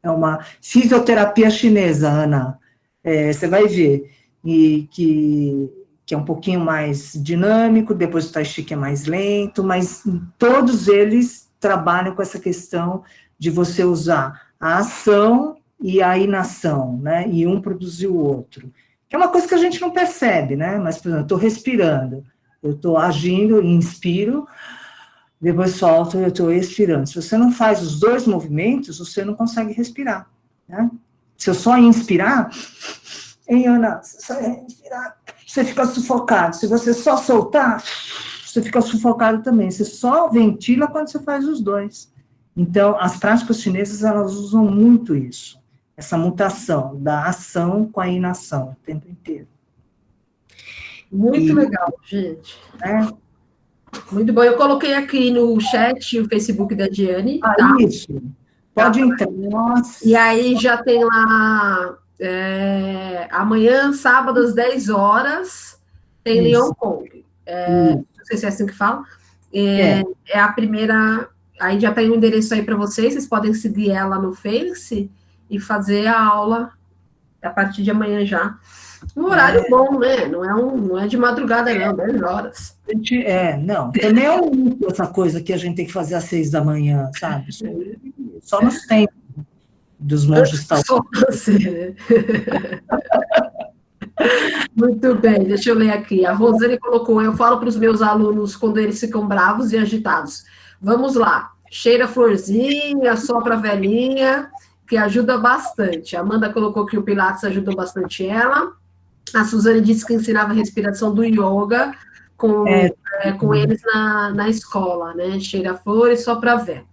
é uma fisioterapia chinesa, Ana, você vai ver, e que é um pouquinho mais dinâmico, depois o Tai Chi que é mais lento, mas todos eles trabalham com essa questão de você usar a ação e a inação, né, e um produzir o outro, que é uma coisa que a gente não percebe, né, mas, por exemplo, eu estou respirando, eu estou agindo, inspiro, depois solto, eu estou expirando. Se você não faz os dois movimentos, você não consegue respirar, né? Se eu só inspirar, Ana, só inspirar, você fica sufocado. Se você só soltar, você fica sufocado também. Você só ventila quando você faz os dois. Então, as práticas chinesas, elas usam muito isso, essa mutação da ação com a inação o tempo inteiro. Muito legal, gente. Muito bom. Eu coloquei aqui no chat o Facebook da Jeane. Tá? Isso. Pode entrar. Nossa. E aí já tem lá, amanhã, sábado, às 10 horas, tem Lian Kong. Não sei se é assim que fala. É a primeira... Aí já tem um endereço aí para vocês podem seguir ela no Face e fazer a aula a partir de amanhã já. Um horário bom, né? Não é de madrugada, não, 10 horas. Não, também é um mito essa coisa que a gente tem que fazer às 6 da manhã, sabe? Só nos tempos dos monges tal. Só você. Muito bem, deixa eu ler aqui. A Rosane colocou, eu falo para os meus alunos quando eles ficam bravos e agitados. Vamos lá, cheira a florzinha, sopra a velhinha, que ajuda bastante. A Amanda colocou que o Pilates ajudou bastante ela. A Suzane disse que ensinava a respiração do yoga com eles na escola, né? Cheira a flor e sopra a vela.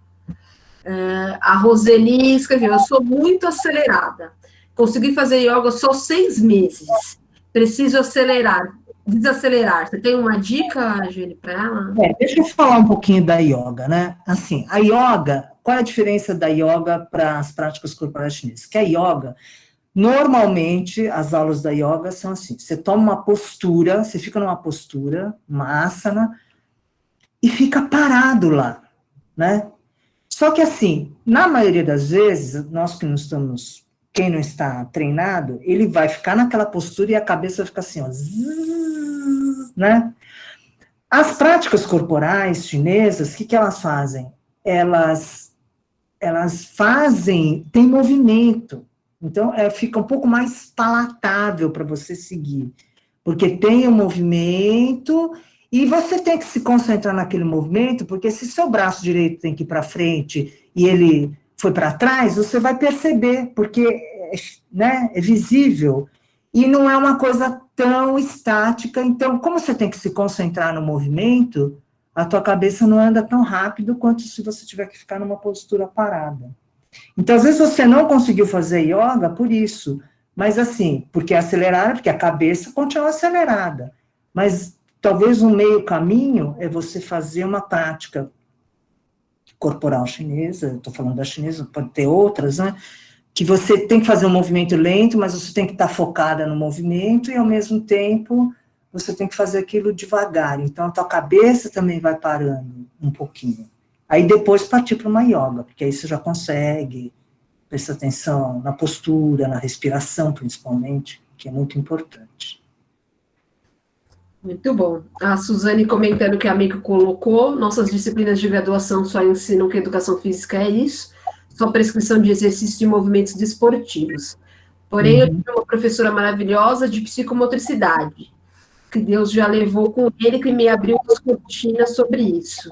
A Roseli escreveu, eu sou muito acelerada. Consegui fazer yoga só 6 meses. Preciso desacelerar. Você tem uma dica, Jeane, para ela? Deixa eu falar um pouquinho da yoga, né? Assim, a yoga, qual é a diferença da yoga para as práticas corporais chinesas? Que a yoga, normalmente, as aulas da yoga são assim, você toma uma postura, você fica numa postura, uma asana, e fica parado lá, né? Só que assim, na maioria das vezes, nós que não estamos, quem não está treinado, ele vai ficar naquela postura e a cabeça vai ficar assim, ó, zzz, né? As práticas corporais chinesas, o que elas fazem? Elas fazem, tem movimento, então fica um pouco mais palatável para você seguir, porque tem um movimento e você tem que se concentrar naquele movimento, porque se seu braço direito tem que ir para frente e ele foi para trás, você vai perceber, porque, né, é visível, e não é uma coisa tão estática, então, como você tem que se concentrar no movimento, a tua cabeça não anda tão rápido quanto se você tiver que ficar numa postura parada. Então, às vezes você não conseguiu fazer yoga por isso, mas assim, porque é acelerada, porque a cabeça continua acelerada, mas talvez um meio caminho é você fazer uma prática corporal chinesa, estou falando da chinesa, pode ter outras, né? Que você tem que fazer um movimento lento, mas você tem que estar focada no movimento e, ao mesmo tempo, você tem que fazer aquilo devagar. Então, a tua cabeça também vai parando um pouquinho. Aí, depois, partir para uma yoga, porque aí você já consegue prestar atenção na postura, na respiração, principalmente, que é muito importante. Muito bom. A Suzane comentando que a Meiko colocou, nossas disciplinas de graduação só ensinam que educação física é isso, só prescrição de exercícios de movimentos desportivos. Porém, eu tive uma professora maravilhosa de psicomotricidade, que Deus já levou com ele, que me abriu as cortinas sobre isso.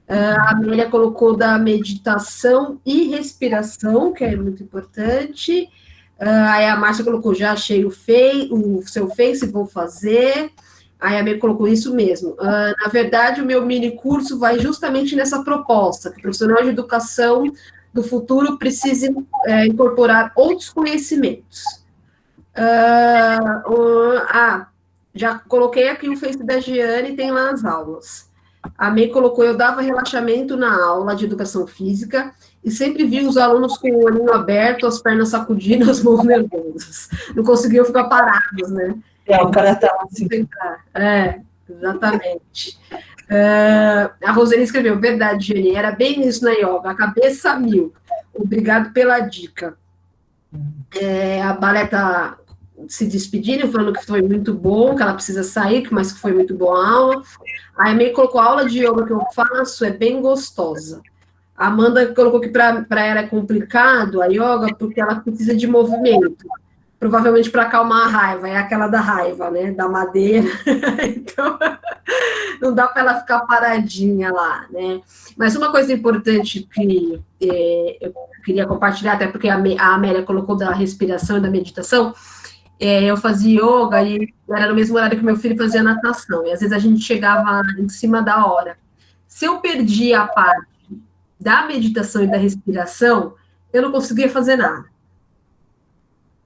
A Amélia colocou da meditação e respiração, que é muito importante. Aí a Márcia colocou, já achei o seu Face, vou fazer. Aí a May colocou isso mesmo. Na verdade, o meu mini curso vai justamente nessa proposta, que o profissional de educação do futuro precisa incorporar outros conhecimentos. Já coloquei aqui o Face da Giane, tem lá as aulas. A May colocou, eu dava relaxamento na aula de educação física e sempre vi os alunos com o olhinho aberto, as pernas sacudindo, as mãos nervosas. Não conseguiam ficar parados, né? O cara tá assim. Exatamente. A Roseli escreveu, verdade, Giane, era bem isso na yoga, a cabeça a mil. Obrigado pela dica. A Balé tá se despedindo, falando que foi muito bom, que ela precisa sair, mas que foi muito boa a aula. A Amy colocou, a aula de yoga que eu faço é bem gostosa. A Amanda colocou que para ela é complicado a yoga, porque ela precisa de movimento. Provavelmente para acalmar a raiva, é aquela da raiva, né? Da madeira. Então, não dá para ela ficar paradinha lá, né? Mas uma coisa importante que eu queria compartilhar, até porque a Amélia colocou da respiração e da meditação, eu fazia yoga e era no mesmo horário que meu filho fazia natação, e às vezes a gente chegava em cima da hora. Se eu perdia a parte da meditação e da respiração, eu não conseguia fazer nada.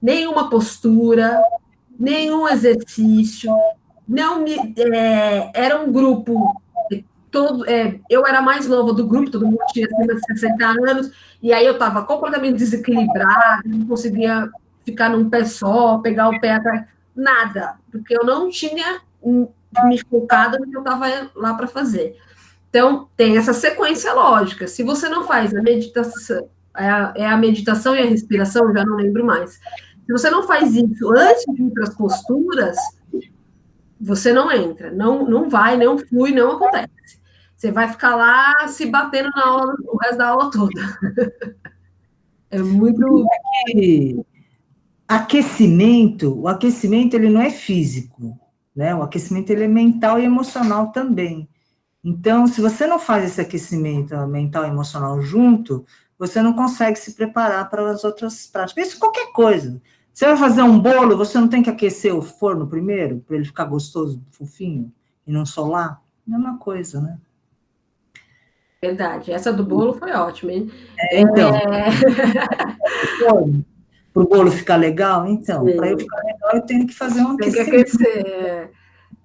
Nenhuma postura, nenhum exercício, era um grupo todo, eu era mais nova do grupo, todo mundo tinha acima de 60 anos, e aí eu estava completamente desequilibrada, não conseguia ficar num pé só, pegar o pé atrás, nada, porque eu não tinha me focado no que eu estava lá para fazer. Então, tem essa sequência lógica. Se você não faz a meditação, a meditação e a respiração, eu já não lembro mais. Se você não faz isso antes de ir para as posturas, você não entra, não vai, não flui, não acontece. Você vai ficar lá se batendo na aula, o resto da aula toda. É muito... O aquecimento ele não é físico, né? O aquecimento ele é mental e emocional também. Então, se você não faz esse aquecimento mental e emocional junto, você não consegue se preparar para as outras práticas. Isso qualquer coisa. Você vai fazer um bolo, você não tem que aquecer o forno primeiro, para ele ficar gostoso, fofinho, e não solar? Mesma coisa, né? Verdade. Essa do bolo foi ótima, hein? Então, para o bolo ficar legal, então, para eu ficar legal, eu tenho que fazer um aquecimento. Tem que aquecer.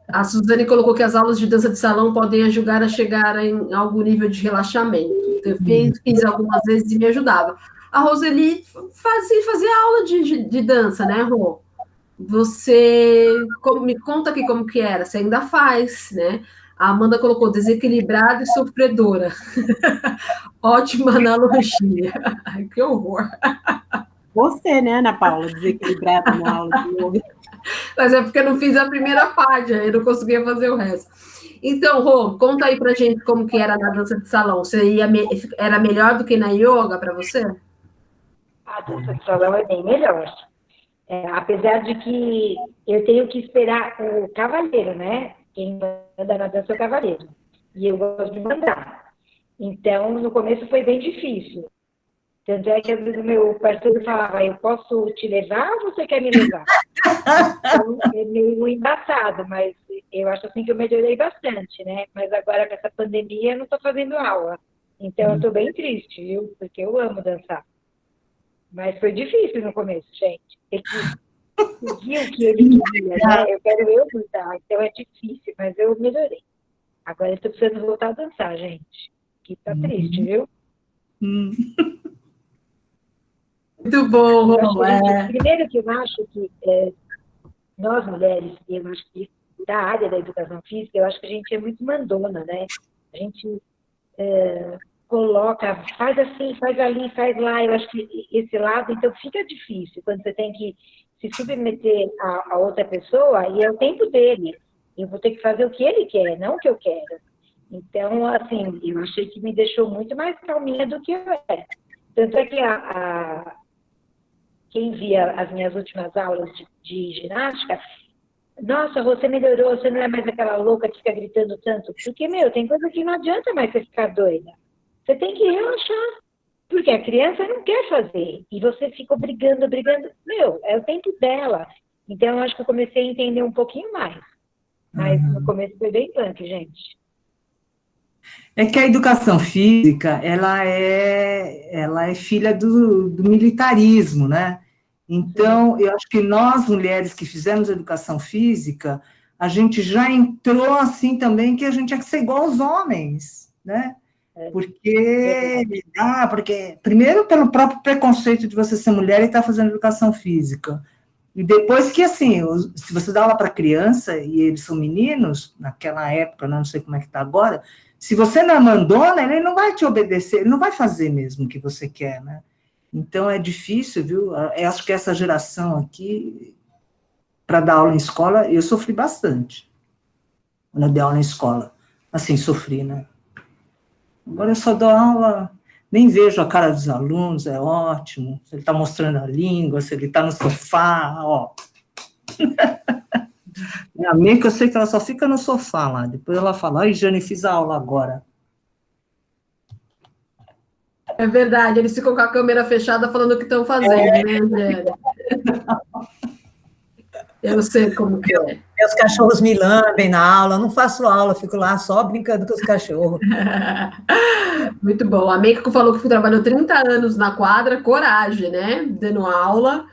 A Suzane colocou que as aulas de dança de salão podem ajudar a chegar em algum nível de relaxamento. Eu fiz algumas vezes e me ajudava. A Roseli fazia aula de dança, né, Rô? Você me conta aqui como que era, você ainda faz, né? A Amanda colocou desequilibrada e sofredora. Ótima analogia. Ai, que horror. Você, né, Ana Paula, desequilibrada na aula de yoga. Mas é porque eu não fiz a primeira parte, aí não conseguia fazer o resto. Então, Rô, conta aí pra gente como que era na dança de salão. Era melhor do que na yoga para você? A dança de salão é bem melhor. Apesar de que eu tenho que esperar o cavaleiro, né? Quem manda na dança é o cavaleiro. E eu gosto de mandar. Então, no começo foi bem difícil. Tanto é que às vezes o meu parceiro falava, eu posso te levar ou você quer me levar? Então, é meio embaçado, mas eu acho assim que eu melhorei bastante, né? Mas agora com essa pandemia eu não estou fazendo aula. Então eu estou bem triste, viu? Porque eu amo dançar. Mas foi difícil no começo, gente. Tem que seguir o que ele queria, né? Eu quero dançar, então é difícil, mas eu melhorei. Agora eu estou precisando voltar a dançar, gente. Que tá triste, viu? Muito bom, Primeiro que eu acho que nós mulheres, eu acho que da área da educação física, eu acho que a gente é muito mandona, né? A gente coloca, faz assim, faz ali, faz lá, eu acho que esse lado, então fica difícil quando você tem que se submeter a outra pessoa e é o tempo dele. Eu vou ter que fazer o que ele quer, não o que eu quero. Então, assim, eu achei que me deixou muito mais calminha do que eu era. Tanto é que quem via as minhas últimas aulas de ginástica, nossa, você melhorou, você não é mais aquela louca que fica gritando tanto. Porque, tem coisa que não adianta mais você ficar doida. Você tem que relaxar. Porque a criança não quer fazer. E você fica brigando. É o tempo dela. Então, eu acho que eu comecei a entender um pouquinho mais. Mas no começo foi bem punk, gente. É que a educação física, ela é filha do militarismo, né? Então, eu acho que nós, mulheres que fizemos educação física, a gente já entrou assim também que a gente tinha que ser igual aos homens, né? Porque, primeiro, pelo próprio preconceito de você ser mulher e estar fazendo educação física. E depois que, assim, se você dá aula para criança e eles são meninos, naquela época, não sei como é que está agora, se você não é mandona, ele não vai te obedecer, ele não vai fazer mesmo o que você quer, né? Então, é difícil, viu? Eu acho que essa geração aqui, para dar aula em escola, eu sofri bastante. Quando eu dei aula em escola. Assim, sofri, né? Agora eu só dou aula, nem vejo a cara dos alunos, é ótimo. Se ele está mostrando a língua, se ele está no sofá, ó. Minha amiga, eu sei que ela só fica no sofá lá. Depois ela fala, ai, Jane, fiz a aula agora. É verdade, eles ficam com a câmera fechada falando o que estão fazendo, né, Angélica? Eu sei como que é. Meus cachorros me lambem na aula, eu não faço aula, fico lá só brincando com os cachorros. Muito bom. A Meiko falou que trabalhou 30 anos na quadra, coragem, né? Dando aula,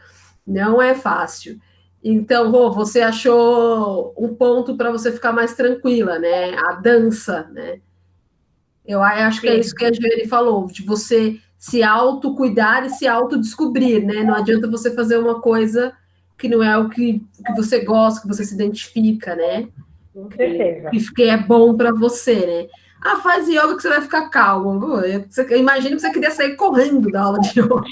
não é fácil. Então, Rô, você achou um ponto para você ficar mais tranquila, né? A dança, né? Eu acho que é isso que a Jane falou, de você se autocuidar e se autodescobrir, né? Não adianta você fazer uma coisa que não é o que você gosta, que você se identifica, né? Com certeza. Que é bom para você, né? Ah, faz yoga que você vai ficar calmo. Eu imagino que você queria sair correndo da aula de yoga.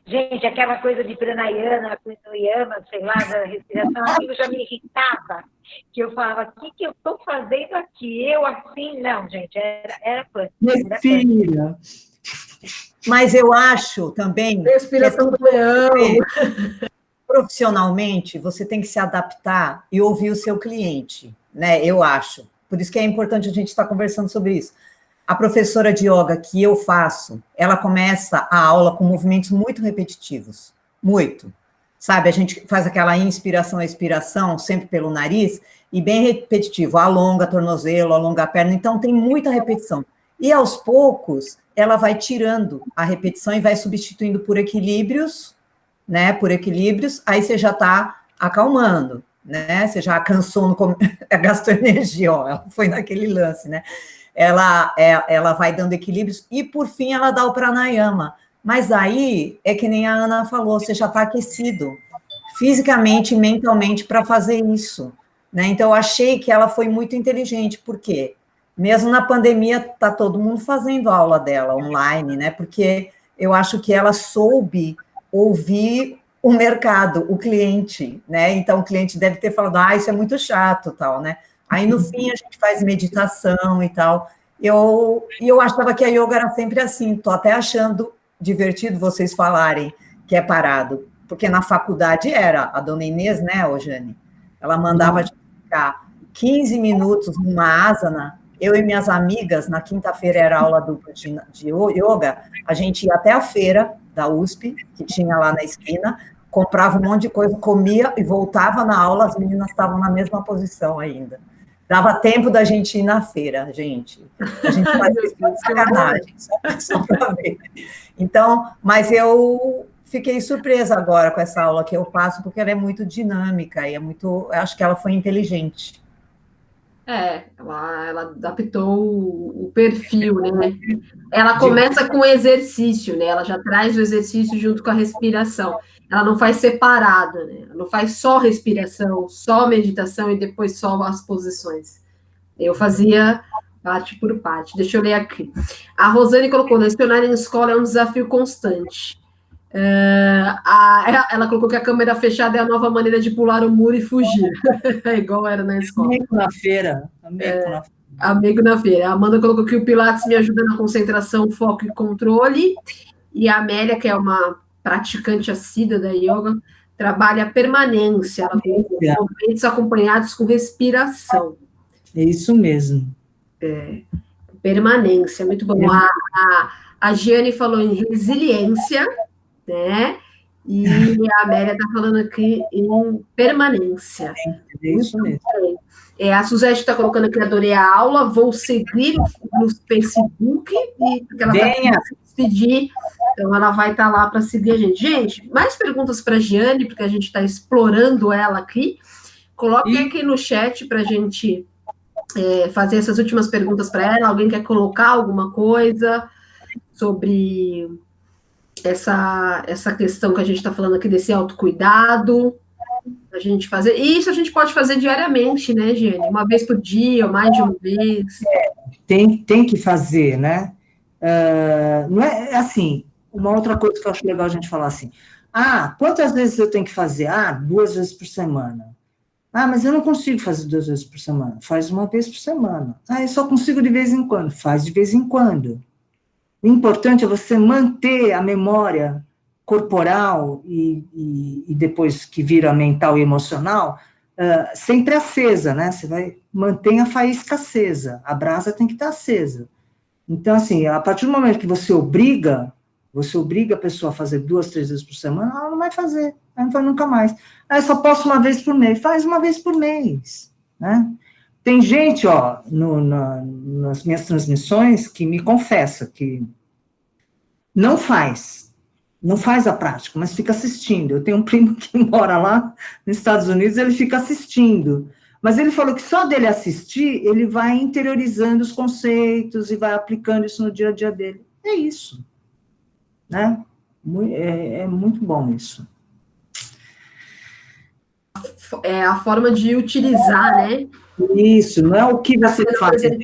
Gente, aquela coisa de pranayama, sei lá, da respiração, aquilo já me irritava, que eu falava, o que eu estou fazendo aqui? Eu assim, não, gente, era punk. Respira. Mas eu acho também... Respiração do leão. Profissionalmente, você tem que se adaptar e ouvir o seu cliente, né? Eu acho. Por isso que é importante a gente estar conversando sobre isso. A professora de yoga que eu faço, ela começa a aula com movimentos muito repetitivos. Muito. Sabe, a gente faz aquela inspiração, expiração, sempre pelo nariz, e bem repetitivo. Alonga tornozelo, alonga a perna. Então, tem muita repetição. E, aos poucos, ela vai tirando a repetição e vai substituindo por equilíbrios, né, por equilíbrios, aí você já está acalmando, né, você já cansou, gastou energia, ó, ela foi naquele lance, né, ela vai dando equilíbrios, e por fim ela dá o pranayama, mas aí, é que nem a Ana falou, você já está aquecido, fisicamente e mentalmente para fazer isso, né, então eu achei que ela foi muito inteligente, por quê? Mesmo na pandemia, está todo mundo fazendo a aula dela online, né, porque eu acho que ela soube ouvir o mercado, o cliente, né? Então, o cliente deve ter falado, isso é muito chato, tal, né? Aí, no fim, a gente faz meditação e tal. Eu achava que a yoga era sempre assim, estou até achando divertido vocês falarem que é parado, porque na faculdade era, a dona Inês, né, Jane? Ela mandava a gente ficar 15 minutos numa asana, eu e minhas amigas, na quinta-feira era aula dupla de yoga, a gente ia até a feira da USP, que tinha lá na esquina, comprava um monte de coisa, comia e voltava na aula, as meninas estavam na mesma posição ainda. Dava tempo da gente ir na feira, gente. A gente fazia isso de sacanagem, só para ver. Então, mas eu fiquei surpresa agora com essa aula que eu faço, porque ela é muito dinâmica, e eu acho que ela foi inteligente. Ela adaptou o perfil, né? Ela começa com o exercício, né? Ela já traz o exercício junto com a respiração. Ela não faz separado, né? Ela não faz só respiração, só meditação e depois só as posições. Eu fazia parte por parte. Deixa eu ler aqui. A Rosane colocou: lecionar em escola é um desafio constante. Ela colocou que a câmera fechada é a nova maneira de pular o muro e fugir. É igual era na escola. Amigo na feira. Amigo na feira. A Amanda colocou que o Pilates me ajuda na concentração, foco e controle. E a Amélia, que é uma praticante assídua da yoga, trabalha a permanência. Ela tem movimentos acompanhados com respiração. É isso mesmo. Permanência, muito bom. A Giane falou em resiliência, né? E a Amélia está falando aqui em permanência. É isso mesmo. A Suzete está colocando aqui, adorei a aula, vou seguir no Facebook, e porque ela está se despedir, então ela vai estar lá para seguir a gente. Gente, mais perguntas para a Giane, porque a gente está explorando ela aqui. Coloquem aqui no chat para a gente fazer essas últimas perguntas para ela. Alguém quer colocar alguma coisa sobre essa questão que a gente está falando aqui desse autocuidado? A gente fazer. E isso a gente pode fazer diariamente, né, Giane? Uma vez por dia, ou mais de uma vez. Tem que fazer, né? Não é assim, uma outra coisa que eu acho legal a gente falar assim, quantas vezes eu tenho que fazer? 2 vezes por semana. Mas eu não consigo fazer 2 vezes por semana. Faz uma vez por semana. Eu só consigo de vez em quando. Faz de vez em quando. O importante é você manter a memória corporal e depois que vira mental e emocional, sempre acesa, né? Você vai manter a faísca acesa, a brasa tem que estar acesa. Então, assim, a partir do momento que você obriga a pessoa a fazer 2, 3 vezes por semana, ela não vai fazer, ela não vai nunca mais. Eu só posso uma vez por mês, faz uma vez por mês, né? Tem gente, nas minhas transmissões, que me confessa que não faz a prática, mas fica assistindo. Eu tenho um primo que mora lá nos Estados Unidos, ele fica assistindo. Mas ele falou que só dele assistir, ele vai interiorizando os conceitos e vai aplicando isso no dia a dia dele. É isso. Né? É muito bom isso. É a forma de utilizar, né? Isso, não é o que você faz, é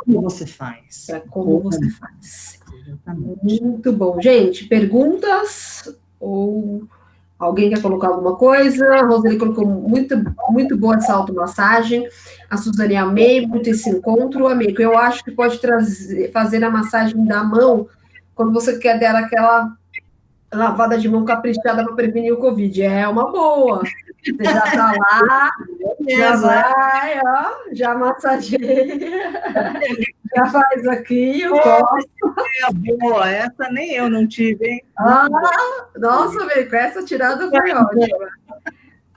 como você faz. É como você faz. Muito bom. Gente, perguntas? Ou alguém quer colocar alguma coisa? A Roseli colocou muito, muito boa essa automassagem. A Suzane, amei muito esse encontro. Amigo, eu acho que pode fazer a massagem da mão quando você quer dar aquela lavada de mão caprichada para prevenir o Covid. É uma boa. Você já está lá, já vai, já massageia, já faz aqui, o gosto. Boa, essa nem eu não tive, hein? Nossa, Meico, essa tirada foi ótima.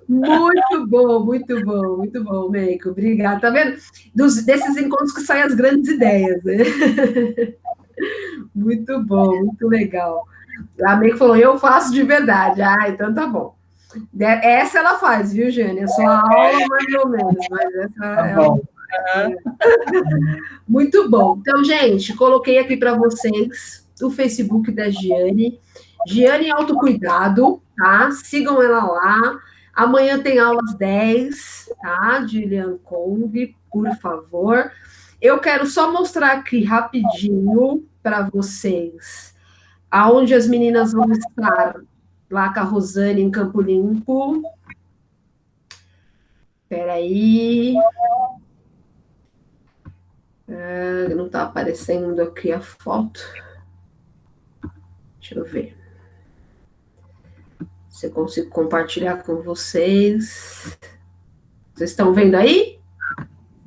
Muito bom, muito bom, muito bom, Meico. Obrigada. Tá vendo? Desses encontros que saem as grandes ideias, né? Muito bom, muito legal. A Meico falou, eu faço de verdade. Então tá bom. Essa ela faz, viu, Jane? É só a aula, mais ou menos, mas essa Muito bom. Então, gente, coloquei aqui para vocês o Facebook da Giane. Giane Autocuidado, tá? Sigam ela lá. Amanhã tem aula às 10, tá? De Lian Kong, por favor. Eu quero só mostrar aqui rapidinho para vocês aonde as meninas vão estar lá com a Rosane em Campo Limpo. Espera aí. Não está aparecendo aqui a foto. Deixa eu ver. Se eu consigo compartilhar com vocês. Vocês estão vendo aí?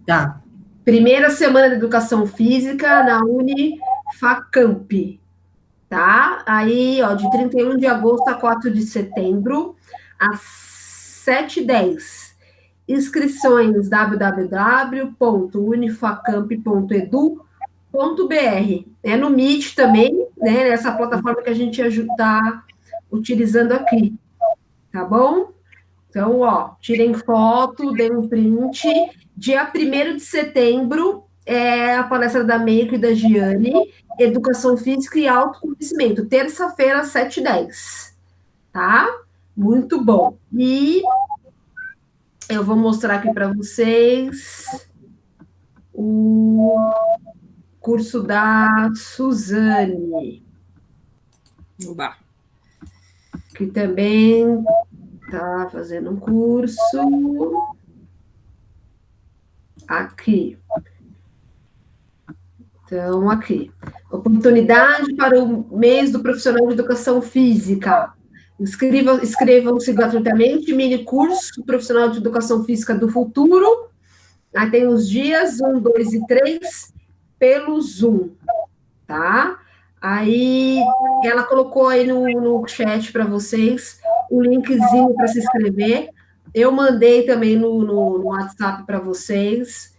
Tá. Primeira semana de Educação Física na Unifacamp. Tá? Aí, de 31 de agosto a 4 de setembro, às 7h10. Inscrições www.unifacamp.edu.br. No Meet também, né? Nessa plataforma que a gente está utilizando aqui. Tá bom? Então, tirem foto, deem um print. Dia 1º de setembro é a palestra da Meico e da Giane, Educação Física e Autoconhecimento, terça-feira, às 7h10. Tá? Muito bom. E eu vou mostrar aqui para vocês o curso da Suzane. Oba. Que também está fazendo um curso aqui. Então, aqui. Oportunidade para o mês do profissional de educação física. Inscrevam-se gratuitamente, mini curso profissional de educação física do futuro. Aí tem os dias 1, 2 e 3 pelo Zoom, tá? Aí ela colocou aí no chat para vocês o linkzinho para se inscrever. Eu mandei também no WhatsApp para vocês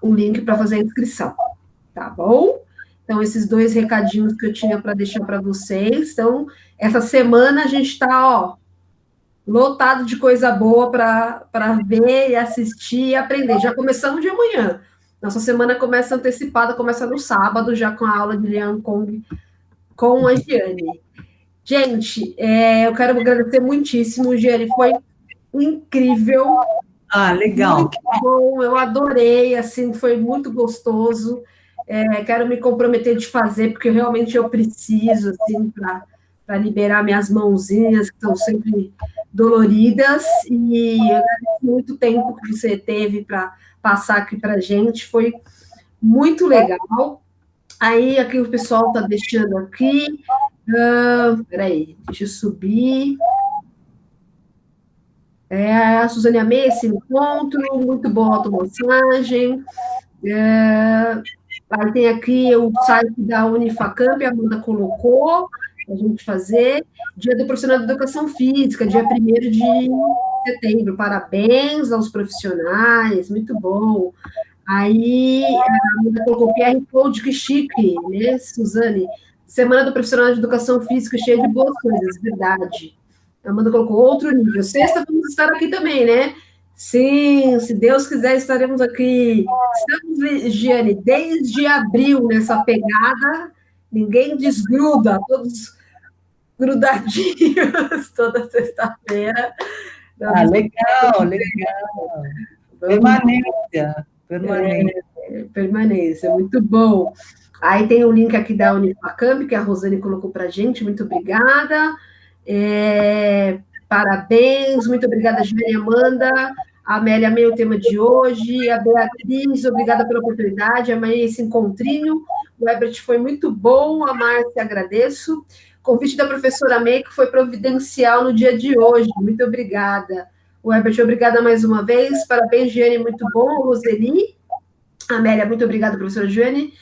o link para fazer a inscrição, tá bom? Então, esses 2 recadinhos que eu tinha para deixar para vocês. Então, essa semana a gente está, lotado de coisa boa para ver e assistir e aprender. Já começamos de amanhã. Nossa semana começa antecipada, começa no sábado, já com a aula de Lian Kong com a Giane. Gente, eu quero agradecer muitíssimo, Giane, foi incrível. Legal. Muito bom, eu adorei, assim, foi muito gostoso. Quero me comprometer de fazer, porque realmente eu preciso, assim, para liberar minhas mãozinhas, que estão sempre doloridas, e eu agradeço muito tempo que você teve para passar aqui para a gente, foi muito legal. Aí, aqui o pessoal está deixando aqui. Peraí, deixa eu subir. A Suzane, amei esse encontro, muito boa a automassagem. Aí tem aqui o site da Unifacamp, a Amanda colocou, para a gente fazer. Dia do Profissional de Educação Física, dia 1º de setembro. Parabéns aos profissionais, muito bom. Aí a Amanda colocou QR Code, que chique, né, Suzane? Semana do Profissional de Educação Física, cheia de boas coisas, verdade. A Amanda colocou outro nível. Sexta, vamos estar aqui também, né? Sim, se Deus quiser, estaremos aqui. Estamos, Giane, desde abril nessa pegada, ninguém desgruda, todos grudadinhos, toda sexta-feira. Legal. Permanência, muito bom. Aí tem o link aqui da Unifacamp, que a Rosane colocou para a gente, muito obrigada. Parabéns, muito obrigada, Giane e Amanda. A Amélia, amei o tema de hoje. A Beatriz, obrigada pela oportunidade. Amei esse encontrinho. O Herbert foi muito bom. A Márcia, agradeço. Convite da professora May, que foi providencial no dia de hoje. Muito obrigada. O Herbert, obrigada mais uma vez. Parabéns, Giane, muito bom. Roseli. Amélia, muito obrigada, professora Giane.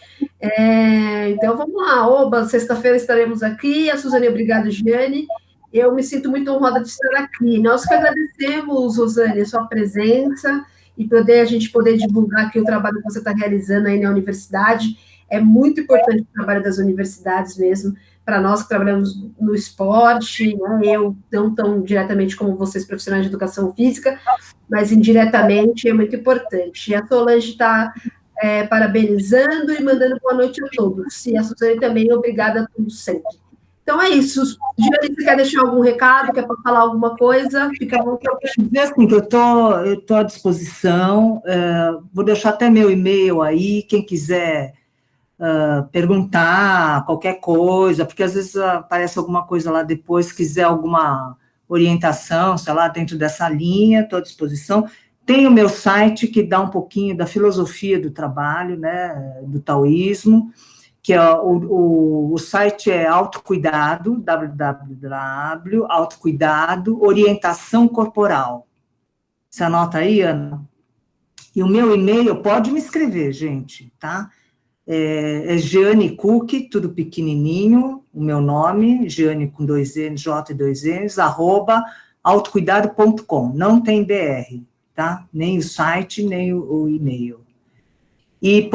Então, vamos lá. Oba, sexta-feira estaremos aqui. A Suzane, obrigada, Giane. Eu me sinto muito honrada de estar aqui. Nós que agradecemos, Rosane, a sua presença e a gente poder divulgar aqui o trabalho que você está realizando aí na universidade. É muito importante o trabalho das universidades mesmo, para nós que trabalhamos no esporte, né? Eu não tão diretamente como vocês, profissionais de educação física, mas indiretamente é muito importante. E a Solange está parabenizando e mandando boa noite a todos. E a Suzane também, obrigada a todos sempre. Então é isso. Giane, você quer deixar algum recado? Quer falar alguma coisa? Fica à vontade. Dizer assim, que eu tô à disposição. Vou deixar até meu e-mail aí, quem quiser perguntar qualquer coisa, porque às vezes aparece alguma coisa lá depois, quiser alguma orientação, sei lá, dentro dessa linha, estou à disposição. Tem o meu site, que dá um pouquinho da filosofia do trabalho, né, do taoísmo, que é o site é Autocuidado, www.autocuidado, orientação corporal. Você anota aí, Ana? E o meu e-mail, pode me escrever, gente, tá? É Giane Cook, tudo pequenininho, o meu nome, Giane com 2 N's, J e 2 N's, @autocuidado.com, não tem BR, tá? Nem o site, nem o e-mail. E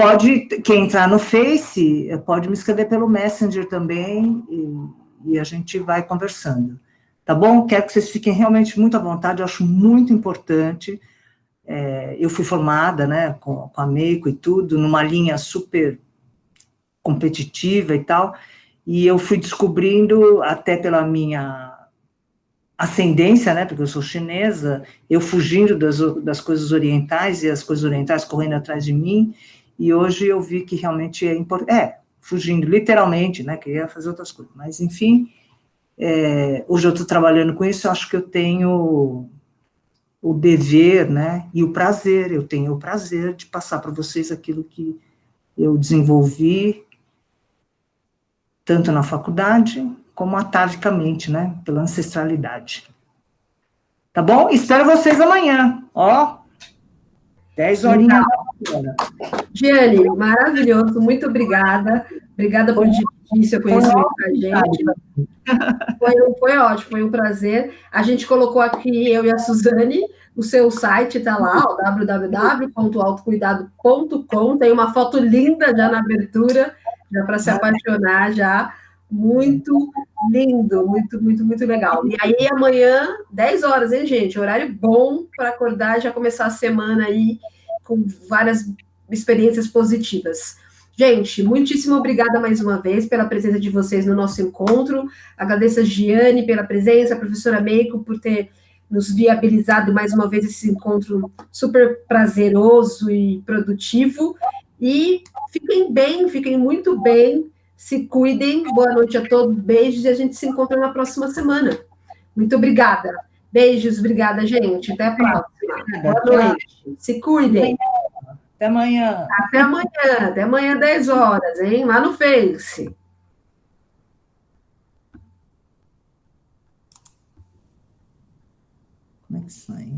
quem entrar no Face, pode me escrever pelo Messenger também, e a gente vai conversando, tá bom? Quero que vocês fiquem realmente muito à vontade, eu acho muito importante. Eu fui formada, né, com a Meiko e tudo, numa linha super competitiva e tal, e eu fui descobrindo, até pela minha ascendência, né, porque eu sou chinesa, eu fugindo das coisas orientais, e as coisas orientais correndo atrás de mim, e hoje eu vi que realmente é importante, fugindo literalmente, né, queria fazer outras coisas, mas enfim, hoje eu estou trabalhando com isso, eu acho que eu tenho o dever, né, e o prazer, eu tenho o prazer de passar para vocês aquilo que eu desenvolvi, tanto na faculdade, como atavicamente, né, pela ancestralidade. Tá bom? Espero vocês amanhã, 10 horinhas da hora. Giane, maravilhoso, muito obrigada. Obrigada por dividir de seu conhecimento para a gente. Foi ótimo, foi um prazer. A gente colocou aqui, eu e a Suzane, o seu site está lá, www.autocuidado.com, tem uma foto linda já na abertura, já para se apaixonar já. Muito lindo, muito, muito, muito legal. E aí, amanhã, 10 horas, hein, gente? Horário bom para acordar e já começar a semana aí com várias experiências positivas. Gente, muitíssimo obrigada mais uma vez pela presença de vocês no nosso encontro. Agradeço a Giane pela presença, a professora Meiko por ter nos viabilizado mais uma vez esse encontro super prazeroso e produtivo. E fiquem bem, fiquem muito bem. Se cuidem, boa noite a todos, beijos e a gente se encontra na próxima semana. Muito obrigada. Beijos, obrigada, gente. Até a próxima. Boa noite. Se cuidem. Até amanhã. Até amanhã, 10 horas, hein? Lá no Face. Como é que sai?